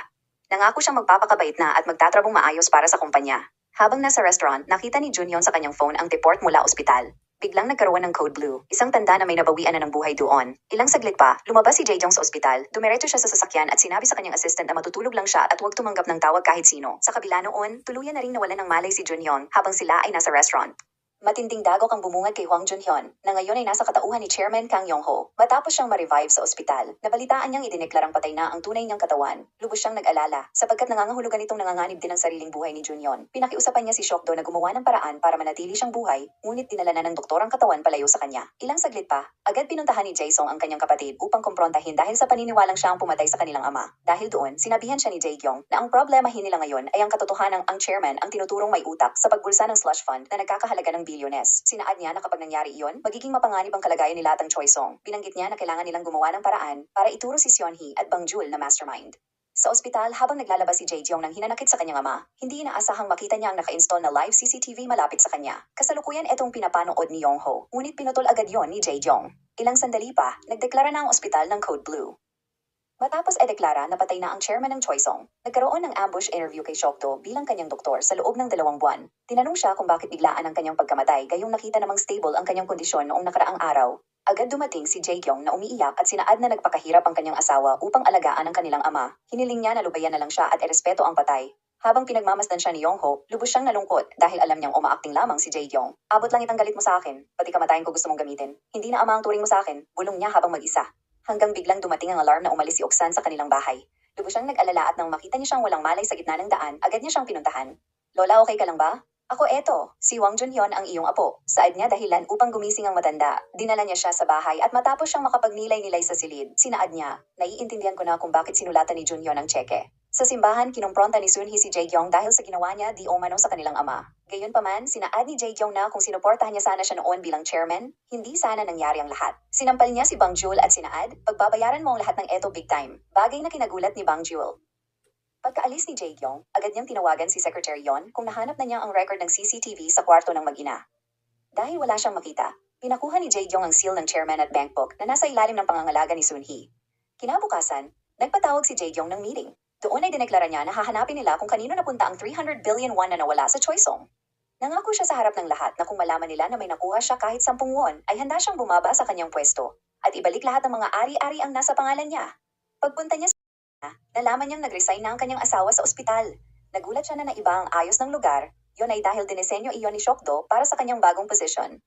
Nangako siyang magpapakabait na at magtatrabong maayos para sa kumpanya. Habang nasa restaurant, nakita ni Junhyun sa kanyang phone ang report mula ospital. Biglang nagkaroon ng code blue, isang tanda na may nabawian na ng buhay doon. Ilang saglit pa, lumabas si Jae-jong sa ospital, dumiretso siya sa sasakyan at sinabi sa kanyang assistant na matutulog lang siya at huwag tumanggap ng tawag kahit sino. Sa kabila noon, tuluyan na ring nawalan ng malay si Junhyun habang sila ay nasa restaurant. Matinding dagok ang bumungad kay Hwang Junhyun, na ngayon ay nasa katauhan ni Chairman Kang Yong-ho. Matapos siyang ma-revive sa ospital, nabalitaan niyang idineklarang patay na ang tunay niyang katawan. Lubos siyang nag-alala, sapagkat nangangahulugan itong nanganganib din ang sariling buhay ni Junhyun. Pinakiusapan niya si Shokdo na gumawa ng paraan para manatili siyang buhay, ngunit dinala na ng doktor ang katawan palayo sa kanya. Ilang saglit pa, agad pinuntahan ni Jae-sung ang kanyang kapatid upang kumprontahin dahil sa paniniwalang siya ang pumatay sa kanilang ama. Dahil doon, sinabihan siya ni Jae-kyung na ang problemahin nila ngayon ay ang katotohanang ang chairman ang tinuturong may utak sa pagbulsa ng slush fund na nagkakahalaga ng bilyones. Sinaad niya na kapag nangyari iyon, magiging mapanganib ang kalagayan ni Latang Choisong. Binanggit niya na kailangan nilang gumawa ng paraan para ituro si Seonhee at Bang Jul na mastermind. Sa ospital habang naglalabas si Jae-kyung nang hinanakit sa kanyang ama, hindi inaasahang makita niya ang naka-install na live CCTV malapit sa kanya. Kasalukuyan itong pinapanood ni Yong-ho, ngunit pinutol agad yon ni Jae-kyung. Ilang sandali pa, nagdeklara na ang ospital ng Code Blue. Matapos deklara na patay na ang chairman ng Choisong, nagkaroon ng ambush interview kay Shokdo bilang kanyang doktor sa loob ng 2 buwan. Tinanong siya kung bakit biglaan ang kanyang pagkamatay gayong nakita namang stable ang kanyang kondisyon noong nakaraang araw. Agad dumating si Jae-kyung na umiiyak at sinaad na nagpakahirap ang kanyang asawa upang alagaan ang kanilang ama. Hiniling niya na lubayan na lang siya at erespeto ang patay. Habang pinagmamasdan siya ni Yong-ho, lubos siyang nalungkot dahil alam niyang umaakting lamang si Jae-kyung. Abot lang itang galit mo sa akin, pati kamatayan ko gusto mong gamitin. Hindi na ama ang turing mo sa akin, bulong niya habang mag-isa. Hanggang biglang dumating ang alarm na umalis si Oksan sa kanilang bahay. Lubos siyang nag-alala at nang makita niya siyang walang malay sa gitna ng daan, agad niya siyang pinuntahan. Lola, okay ka lang ba? Ako eto, si Hwang Junhyun ang iyong apo. Saad niya dahilan upang gumising ang matanda. Dinala niya siya sa bahay at matapos siyang makapagnilay-nilay sa silid, sinaad niya, naiintindihan ko na kung bakit sinulatan ni Junhyun ang tseke. Sa simbahan, kinumpronta ni Seonhee si Jae-kyung dahil sa ginawa niya di umano sa kanilang ama. Gayunpaman, sinaad ni Jae-kyung na kung sinuportahan niya sana siya noon bilang chairman, hindi sana nangyari ang lahat. Sinampal niya si Bang Jul at sinaad, pagbabayaran mo ang lahat ng eto big time. Bagay na kinagulat ni Bang Jul. Pagkaalis ni Jae-kyung, agad niyang tinawagan si Secretary Yon kung nahanap na niya ang record ng CCTV sa kwarto ng mag-ina. Dahil wala siyang makita, pinakuha ni Jae-kyung ang seal ng chairman at bank book na nasa ilalim ng pangangalaga ni Seonhee. Kinabukasan, nagpatawag si Jae-kyung ng meeting. Doon ay dineklara niya na hahanapin nila kung kanino napunta ang 300 billion won na nawala sa Choisong. Nangako siya sa harap ng lahat na kung malaman nila na may nakuha siya kahit 10 won, ay handa siyang bumaba sa kanyang pwesto at ibalik lahat ng mga ari-ari ang nasa pangalan niya. Pagpunta niya sa kanya, nalaman niyang nag-resign na ang kanyang asawa sa ospital. Nagulat siya na naiba ang ayos ng lugar, yon ay dahil dinesenyo iyon ni Shokdo para sa kanyang bagong posisyon.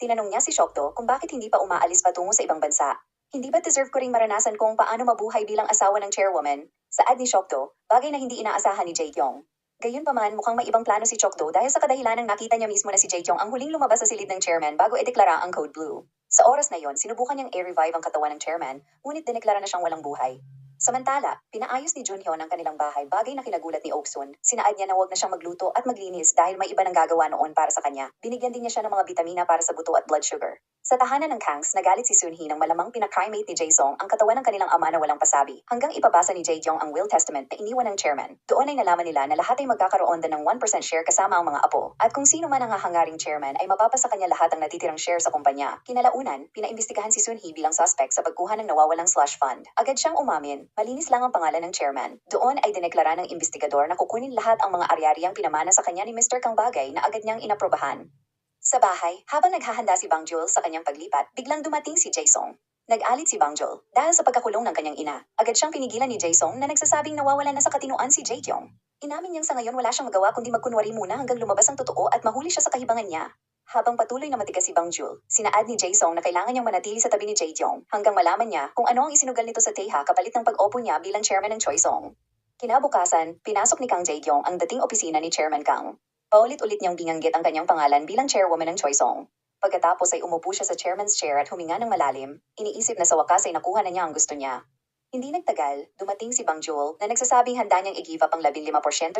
Tinanong niya si Shokdo kung bakit hindi pa umaalis patungo sa ibang bansa. Hindi ba deserve ko ring maranasan kung paano mabuhay bilang asawa ng chairwoman? Saad ni Shokdo, bagay na hindi inaasahan ni Jae-kyung. Gayunpaman, mukhang may ibang plano si Shokdo dahil sa kadahilanang nakita niya mismo na si Jae-kyung ang huling lumabas sa silid ng chairman bago ideklara ang Code Blue. Sa oras na yon, sinubukan niyang i-revive ang katawan ng chairman, ngunit dineklara na siyang walang buhay. Samantala, pinaayos ni Junhyun ang kanilang bahay bagay na kinagulat ni Oksun. Sinaad niya na huwag na siyang magluto at maglinis dahil may iba nang gagawa noon para sa kanya. Binigyan din niya siya ng mga bitamina para sa buto at blood sugar. Sa tahanan ng Kangs, nagalit si Seonhee nang malamang pinakrimate ni Jae-sung ang katawan ng kanilang ama na walang pasabi. Hanggang ipabasa ni Jae-kyung ang will testament na iniwan ng chairman. Doon ay nalaman nila na lahat ay magkakaroon din ng 1% share kasama ang mga apo. At kung sino man ang hahangaring chairman ay mapapasa kanya lahat ang natitirang share sa kumpanya. Kinalaunan, pinaimbestigahan si Seonhee bilang suspect sa pagkuha ng nawawalang slush fund. Agad siyang umamin, malinis lang ang pangalan ng chairman. Doon ay dineklara ng investigador na kukunin lahat ang mga ari-ariang pinamana sa kanya ni Mr. Kang Bagay na agad niyang inaprobahan. Sa bahay, habang naghahanda si Bang Jul sa kanyang paglipat, biglang dumating si Jae-sung. Nag-alit si Bang Jul dahil sa pagkakulong ng kanyang ina. Agad siyang pinigilan ni Jae-sung na nagsasabing nawawalan na sa katinoan si Jae-kyung. Inamin niyang sa ngayon wala siyang magawa kundi magkunwari muna hanggang lumabas ang totoo at mahuli siya sa kahibangan niya. Habang patuloy na matigas si Bang Jul, sinaad ni Jae-sung na kailangan niyang manatili sa tabi ni Jae-kyung hanggang malaman niya kung ano ang isinugal nito sa Taeha kapalit ng pag-opo niya bilang chairman ng Choisong. Kinabukasan, pinasok ni Kang Jae-kyung ang dating opisina ni Chairman Kang. Paulit-ulit niyang binanggit ang kanyang pangalan bilang chairwoman ng Choisong. Pagkatapos ay umupo siya sa chairman's chair at huminga ng malalim, iniisip na sa wakas ay nakuha na niya ang gusto niya. Hindi nagtagal, dumating si Bang Jul na nagsasabing handa niyang i-give up ang 15%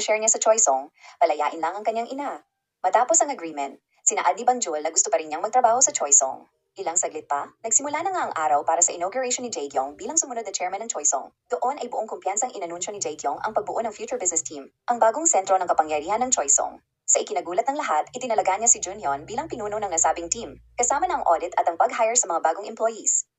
share niya sa Choisong, palayain lang ang kanyang ina. Matapos ang agreement, sinaad ni Bang Jul na gusto pa rin niyang magtrabaho sa Choisong. Ilang saglit pa, nagsimula na nga ang araw para sa inauguration ni Jae-kyung bilang sumunod na chairman ng Choisong. Doon ay buong kumpiyansang inanunsyo ni Jae-kyung ang pagbuo ng future business team, ang bagong sentro ng kapangyarihan ng Choisong. Sa ikinagulat ng lahat, itinalaga niya si Junhyun bilang pinuno ng nasabing team, kasama ng audit at ang pag-hire sa mga bagong employees.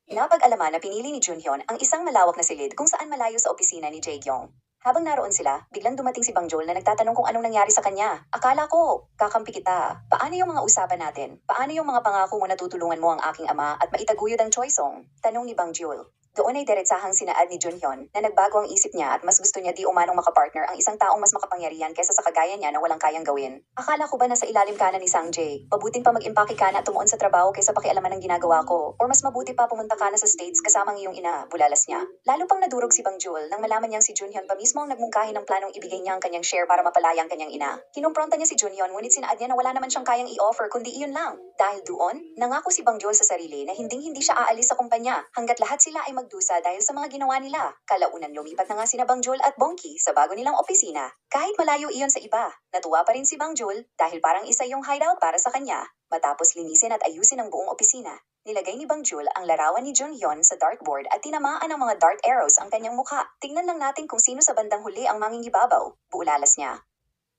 Napag-alaman na pinili ni Junhyun ang isang malawak na silid kung saan malayo sa opisina ni Jae-kyung. Habang naroon sila, biglang dumating si Bang Joel na nagtatanong kung anong nangyari sa kanya. Akala ko, kakampi kita. Paano yung mga usapan natin? Paano yung mga pangako mo na tutulungan mo ang aking ama at maitaguyod ang Choisong? Tanong ni Bang Joel. Doon ay diretsahang sinaad ni Junhyun na nagbago ang isip niya at mas gusto niya di umanong makapartner ang isang taong mas makapangyarihan kaysa sa kagaya niya na walang kayang gawin. Akala ko ba na sa ilalim ka na ni Sangjay? Mabuting pa mag-impake ka na at tumuon sa trabaho kaysa pakialaman ng ginagawa ko. Or mas mabuti pa pumunta ka na sa States kasama ang iyong ina, bulalas niya. Lalo pang nadurog si Bang Joel nang malaman niyang si Junhyun pa mismo ang nagmungkahi ng planong ibigay niya ang kanyang share para mapalaya ang kanyang ina. Kinumpronta niya si Junhyun ngunit sinaad niya na wala naman siyang kayang i-offer kundi iyon lang. Dahil doon, nangako si Bang Joel sa sarili na hindi siya aalis sa kumpanya hanggat lahat sila ay magdusa dahil sa mga ginawa nila. Kalaunan lumipat na nga sina Bang Joel at Bongki sa bago nilang opisina. Kahit malayo iyon sa iba, natuwa pa rin si Bang Joel dahil parang isa yung hideout para sa kanya. Matapos linisin at ayusin ang buong opisina, nilagay ni Bang Joel ang larawan ni Junhyun sa dartboard at tinamaan ng mga dart arrows ang kanyang mukha. Tingnan lang natin kung sino sa bandang huli ang mangingibabaw, buulalas niya.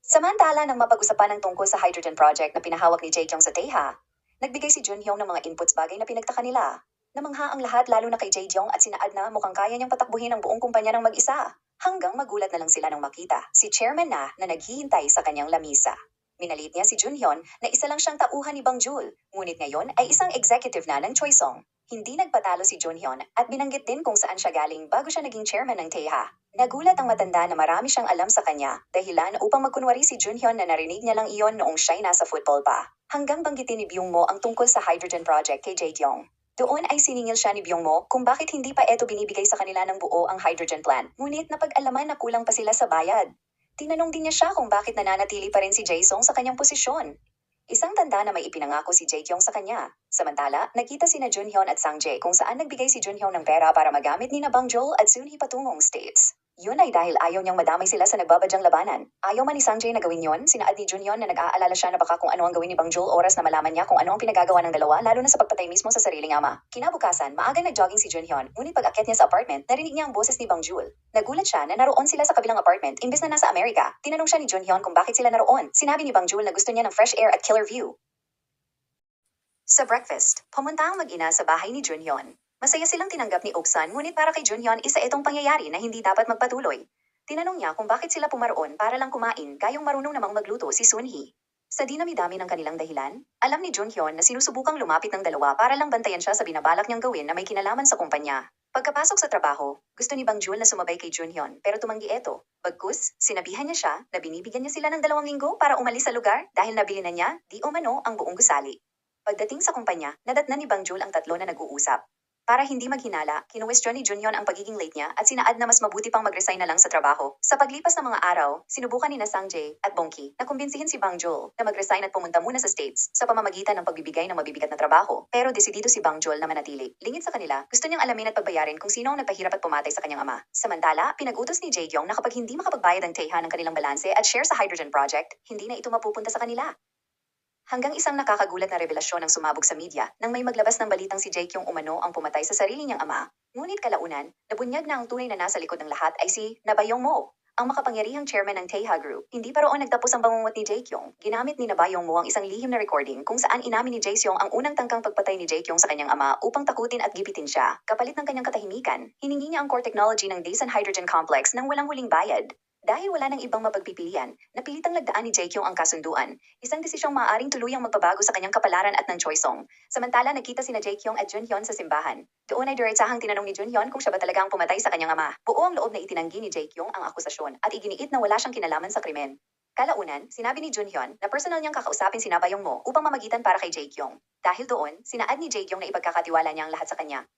Samantala nang mapag-usapan ng tungkol sa hydrogen project na pinahawak ni Jaekyung sa Teha, nagbigay si Junhyun ng mga inputs bagay na pinagtaka nila. Namangha ang lahat lalo na kay Jaekyung at sinaad na mukhang kaya niyang patakbuhin ang buong kumpanya ng mag-isa. Hanggang magulat na lang sila nang makita si chairman na naghihintay sa kanyang lamisa. Minalit niya si Junhyun na isa lang siyang tauhan ni Bang Joel, ngunit ngayon ay isang executive na ng Choisong. Hindi nagpatalo si Junhyun at binanggit din kung saan siya galing bago siya naging chairman ng Teha. Nagulat ang matanda na marami siyang alam sa kanya, dahilan upang magkunwari si Junhyun na narinig niya lang iyon noong siya'y nasa football pa. Hanggang banggitin ni Byung-mo ang tungkol sa hydrogen project kay Jaekyung. Doon ay siningil siya ni Byung-mo kung bakit hindi pa eto binibigay sa kanila ng buo ang hydrogen plant, ngunit napag-alaman na kulang pa sila sa bayad. Tinanong din niya siya kung bakit nananatili pa rin si Jae-sung sa kanyang posisyon. Isang tanda na may ipinangako si Jaekyung sa kanya. Samantala, nakita sina Junhyun at Sangjay kung saan nagbigay si Junhyun ng pera para magamit ni na Bang Joel at Sunhee patungong States. Yun ay dahil ayaw niyang madamay sila sa nagbabadyang labanan. Ayaw man ni Sangjay na gawin yon, sinaad ni Junhyun na nag-aalala siya na baka kung ano ang gawin ni Bang Joel oras na malaman niya kung ano ang pinagagawa ng dalawa lalo na sa pagpatay mismo sa sariling ama. Kinabukasan, maagang nag-jogging si Junhyun, ngunit pag-akyat niya sa apartment, narinig niya ang boses ni Bang Joel. Nagulat siya na naroon sila sa kabilang apartment imbes na nasa Amerika. Tinanong siya ni Junhyun kung bakit sila naroon. Sinabi ni Bang Joel na gusto niya ng fresh air at killer view. Sa breakfast, pumunta ang mag-ina sa bahay ni Junhyun. Masaya silang tinanggap ni Oksan ngunit para kay Junhyun isa itong pangyayari na hindi dapat magpatuloy. Tinanong niya kung bakit sila pumaroon para lang kumain gayong marunong namang magluto si Sunhee. Sa dinami-dami ng kanilang dahilan, alam ni Junhyun na sinusubukang lumapit ng dalawa para lang bantayan siya sa binabalak niyang gawin na may kinalaman sa kumpanya. Pagkapasok sa trabaho, gusto ni Bang Joel na sumabay kay Junhyun pero tumanggi ito. Bagkus, sinabihan niya siya na binibigyan niya sila ng 2 linggo para umalis sa lugar dahil nabili na niya di umano ang buong gusali. Pagdating sa kumpanya, nadatnan ni Bang Joel ang tatlo na nag-uusap. Para hindi maghinala, kinuwestiyon ni Junhyun ang pagiging late niya at sinaad na mas mabuti pang mag-resign na lang sa trabaho. Sa paglipas ng mga araw, sinubukan ni na Sangjay at Bongki na kumbinsihin si Bang Joel na mag-resign at pumunta muna sa States sa pamamagitan ng pagbibigay ng mabibigat na trabaho. Pero desidido si Bang Joel na manatili. Lingid sa kanila, gusto niyang alamin at pagbayarin kung sino ang nagpahirap at pumatay sa kanyang ama. Samantala, pinag-utos ni Jaekyung na kapag hindi makapagbayad ang Teha ng kanilang balanse at share sa hydrogen project, hindi na ito mapupunta sa kanila. Hanggang isang nakakagulat na revelasyon ang sumabog sa media nang may maglabas ng balitang si Jaekyung umano ang pumatay sa sarili niyang ama. Ngunit kalaunan, nabunyag na ang tunay na nasa likod ng lahat ay si na Byung-mo, ang makapangyarihang chairman ng Teha Group. Hindi pa roon nagtapos ang bangungot ni Jaekyung. Ginamit ni na Byung-mo ang isang lihim na recording kung saan inamin ni Jaesyong ang unang tangkang pagpatay ni Jaekyung sa kanyang ama upang takutin at gipitin siya. Kapalit ng kanyang katahimikan, hiningi niya ang core technology ng Daesan Hydrogen Complex nang walang huling bayad. Dahil wala nang ibang mapagpipilian, napilitang lagdaan ni Jaekyung ang kasunduan, isang desisyong maaaring tuluyang magpabago sa kanyang kapalaran at ng Choisong. Samantala nagkita sina Jaekyung at Junhyun sa simbahan. Doon ay diretsahang tinanong ni Junhyun kung siya ba talaga ang pumatay sa kanyang ama. Buo ang loob na itinanggi ni Jaekyung ang akusasyon at iginiit na wala siyang kinalaman sa krimen. Kalaunan, sinabi ni Junhyun na personal niyang kakausapin si na Byung-mo upang mamagitan para kay Jaekyung. Dahil doon, sinaad ni Jaekyung na ipagkakatiwala niya ang lahat sa kanya.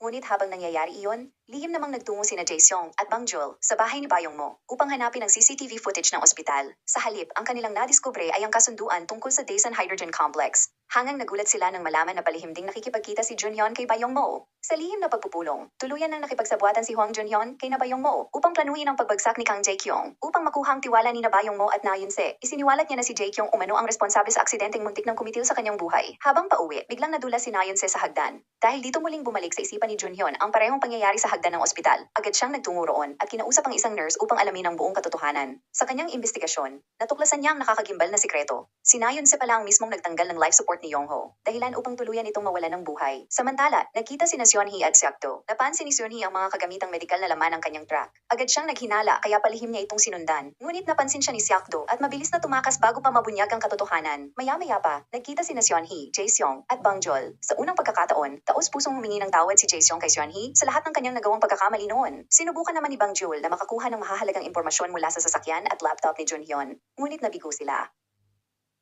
Ngunit habang nangyayari iyon, lihim namang nagtungo sina Jaesyong at Bang Joel sa bahay ni Byung-mo upang hanapin ang CCTV footage ng ospital. Sa halip, ang kanilang nadiskubre ay ang kasunduan tungkol sa Daesan Hydrogen Complex. Hangang nagulat sila nang malaman na palihim ding nakikipagkita si Junhyun kay Byung-mo. Sa lihim na pagpupulong, tuluyan nang nakipagsabuatan si Hwang Junhyun kay na Byung-mo upang planuhin ang pagbagsak ni Kang Jaekyung. Upang makuha ang tiwala ni na Byung-mo at na Yunse, isiniwalat niya na si Jaekyung umano ang responsable sa aksidenteng muntik ng kumitil sa kanyang buhay. Habang pauwi, biglang nadula si na Yunse sa hagdan. Dahil dito muling bumalik sa isipan ni Junhyun ang parehong pangyayari sa hagdan ng ospital. Agad siyang nagtungo roon at kinausap ang isang nurse upang alamin ang buong katotohanan. Sa kanyang investigasyon, natuklasan niya ang nakakagimbal na sikreto. Si na Yunse pala ang mismong nagtanggal ng life support support ni Yongho, dahilan upang tuluyan itong mawalan ng buhay. Samantala, nagkita sina Seonhee at Seokdo. Napansin ni Seonhee ang mga kagamitang medikal na laman ng kanyang truck. Agad siyang naghinala kaya palihim niya itong sinundan. Ngunit napansin siya ni Seokdo at mabilis na tumakas bago pa mabunyag ang katotohanan. Maya-maya pa, nagkita sina Seonhee, Jaeseong, at Bangjol. Sa unang pagkakataon, taos-pusong humingi ng tawad si Jaeseong kay Seonhee sa lahat ng kanyang nagawang pagkakamali noon. Sinubukan naman ni Bangjol na makakuha ng mahahalagang impormasyon mula sa sasakyan at laptop ni Junhyun. Ngunit nabigo sila.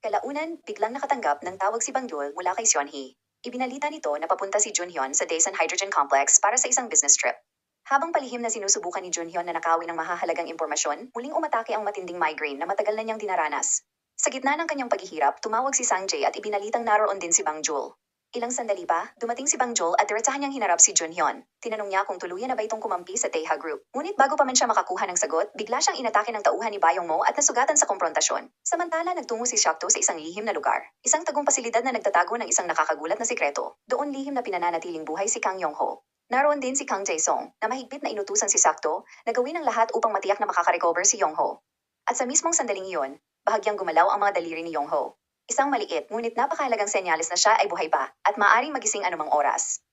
Kalaunan, biglang nakatanggap ng tawag si Bangjol mula kay Seonhee. Ibinalita nito na papunta si Junhyun sa Daesan Hydrogen Complex para sa isang business trip. Habang palihim na sinusubukan ni Junhyun na nakawin ng mahahalagang impormasyon, muling umatake ang matinding migraine na matagal na niyang dinaranas. Sa gitna ng kanyang paghihirap, tumawag si Sang-jae at ibinalitang naroon din si Bangjol. Ilang sandali pa, dumating si Bangjol at diretsahan niyang hinarap si Junhyun. Tinanong niya kung tuluyan na ba itong kumampi sa Taeha Group. Ngunit bago pa man siya makakuha ng sagot, bigla siyang inatake ng tauhan ni Bayong Mo at nasugatan sa komprontasyon. Samantala, nagtungo si Seokdo sa isang lihim na lugar. Isang tagong pasilidad na nagtatago ng isang nakakagulat na sikreto. Doon lihim na pinananatiling buhay si Kang Yongho. Naroon din si Kang Jae-song, na mahigpit na inutusan si Seokdo na gawin ang lahat upang matiyak na makaka-recover si Yongho. At sa mismong sandaling iyon, bahagyang gumalaw ang mga daliri ni Yongho. Isang maliit ngunit napakahalagang senyales na siya ay buhay pa at maaaring magising anumang oras.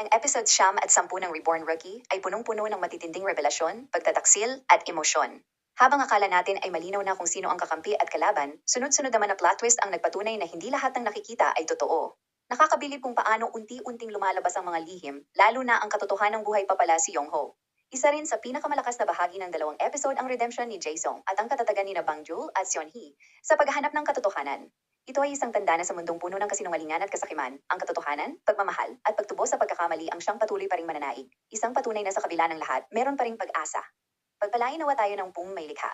Ang episode 9 at 10 ng Reborn Rookie ay punong-puno ng matitinding revelasyon, pagtataksil at emosyon. Habang akala natin ay malinaw na kung sino ang kakampi at kalaban, sunod-sunod naman na plot twist ang nagpatunay na hindi lahat ng nakikita ay totoo. Nakakabilib kung paano unti-unting lumalabas ang mga lihim, lalo na ang katotohanang buhay pa pala si Yongho. Isa rin sa pinakamalakas na bahagi ng dalawang episode ang redemption ni Jae-sung at ang katatagan ni Bangjol at Seonhee sa paghahanap ng katotohanan. Ito ay isang tanda na sa mundong puno ng kasinungalingan at kasakiman, ang katotohanan, pagmamahal, at pagtubos sa pagkakamali ang siyang patuloy pa ring mananaig. Isang patunay na sa kabila ng lahat, meron pa ring pag-asa. Pagpalain nawa tayo ng pung may likha.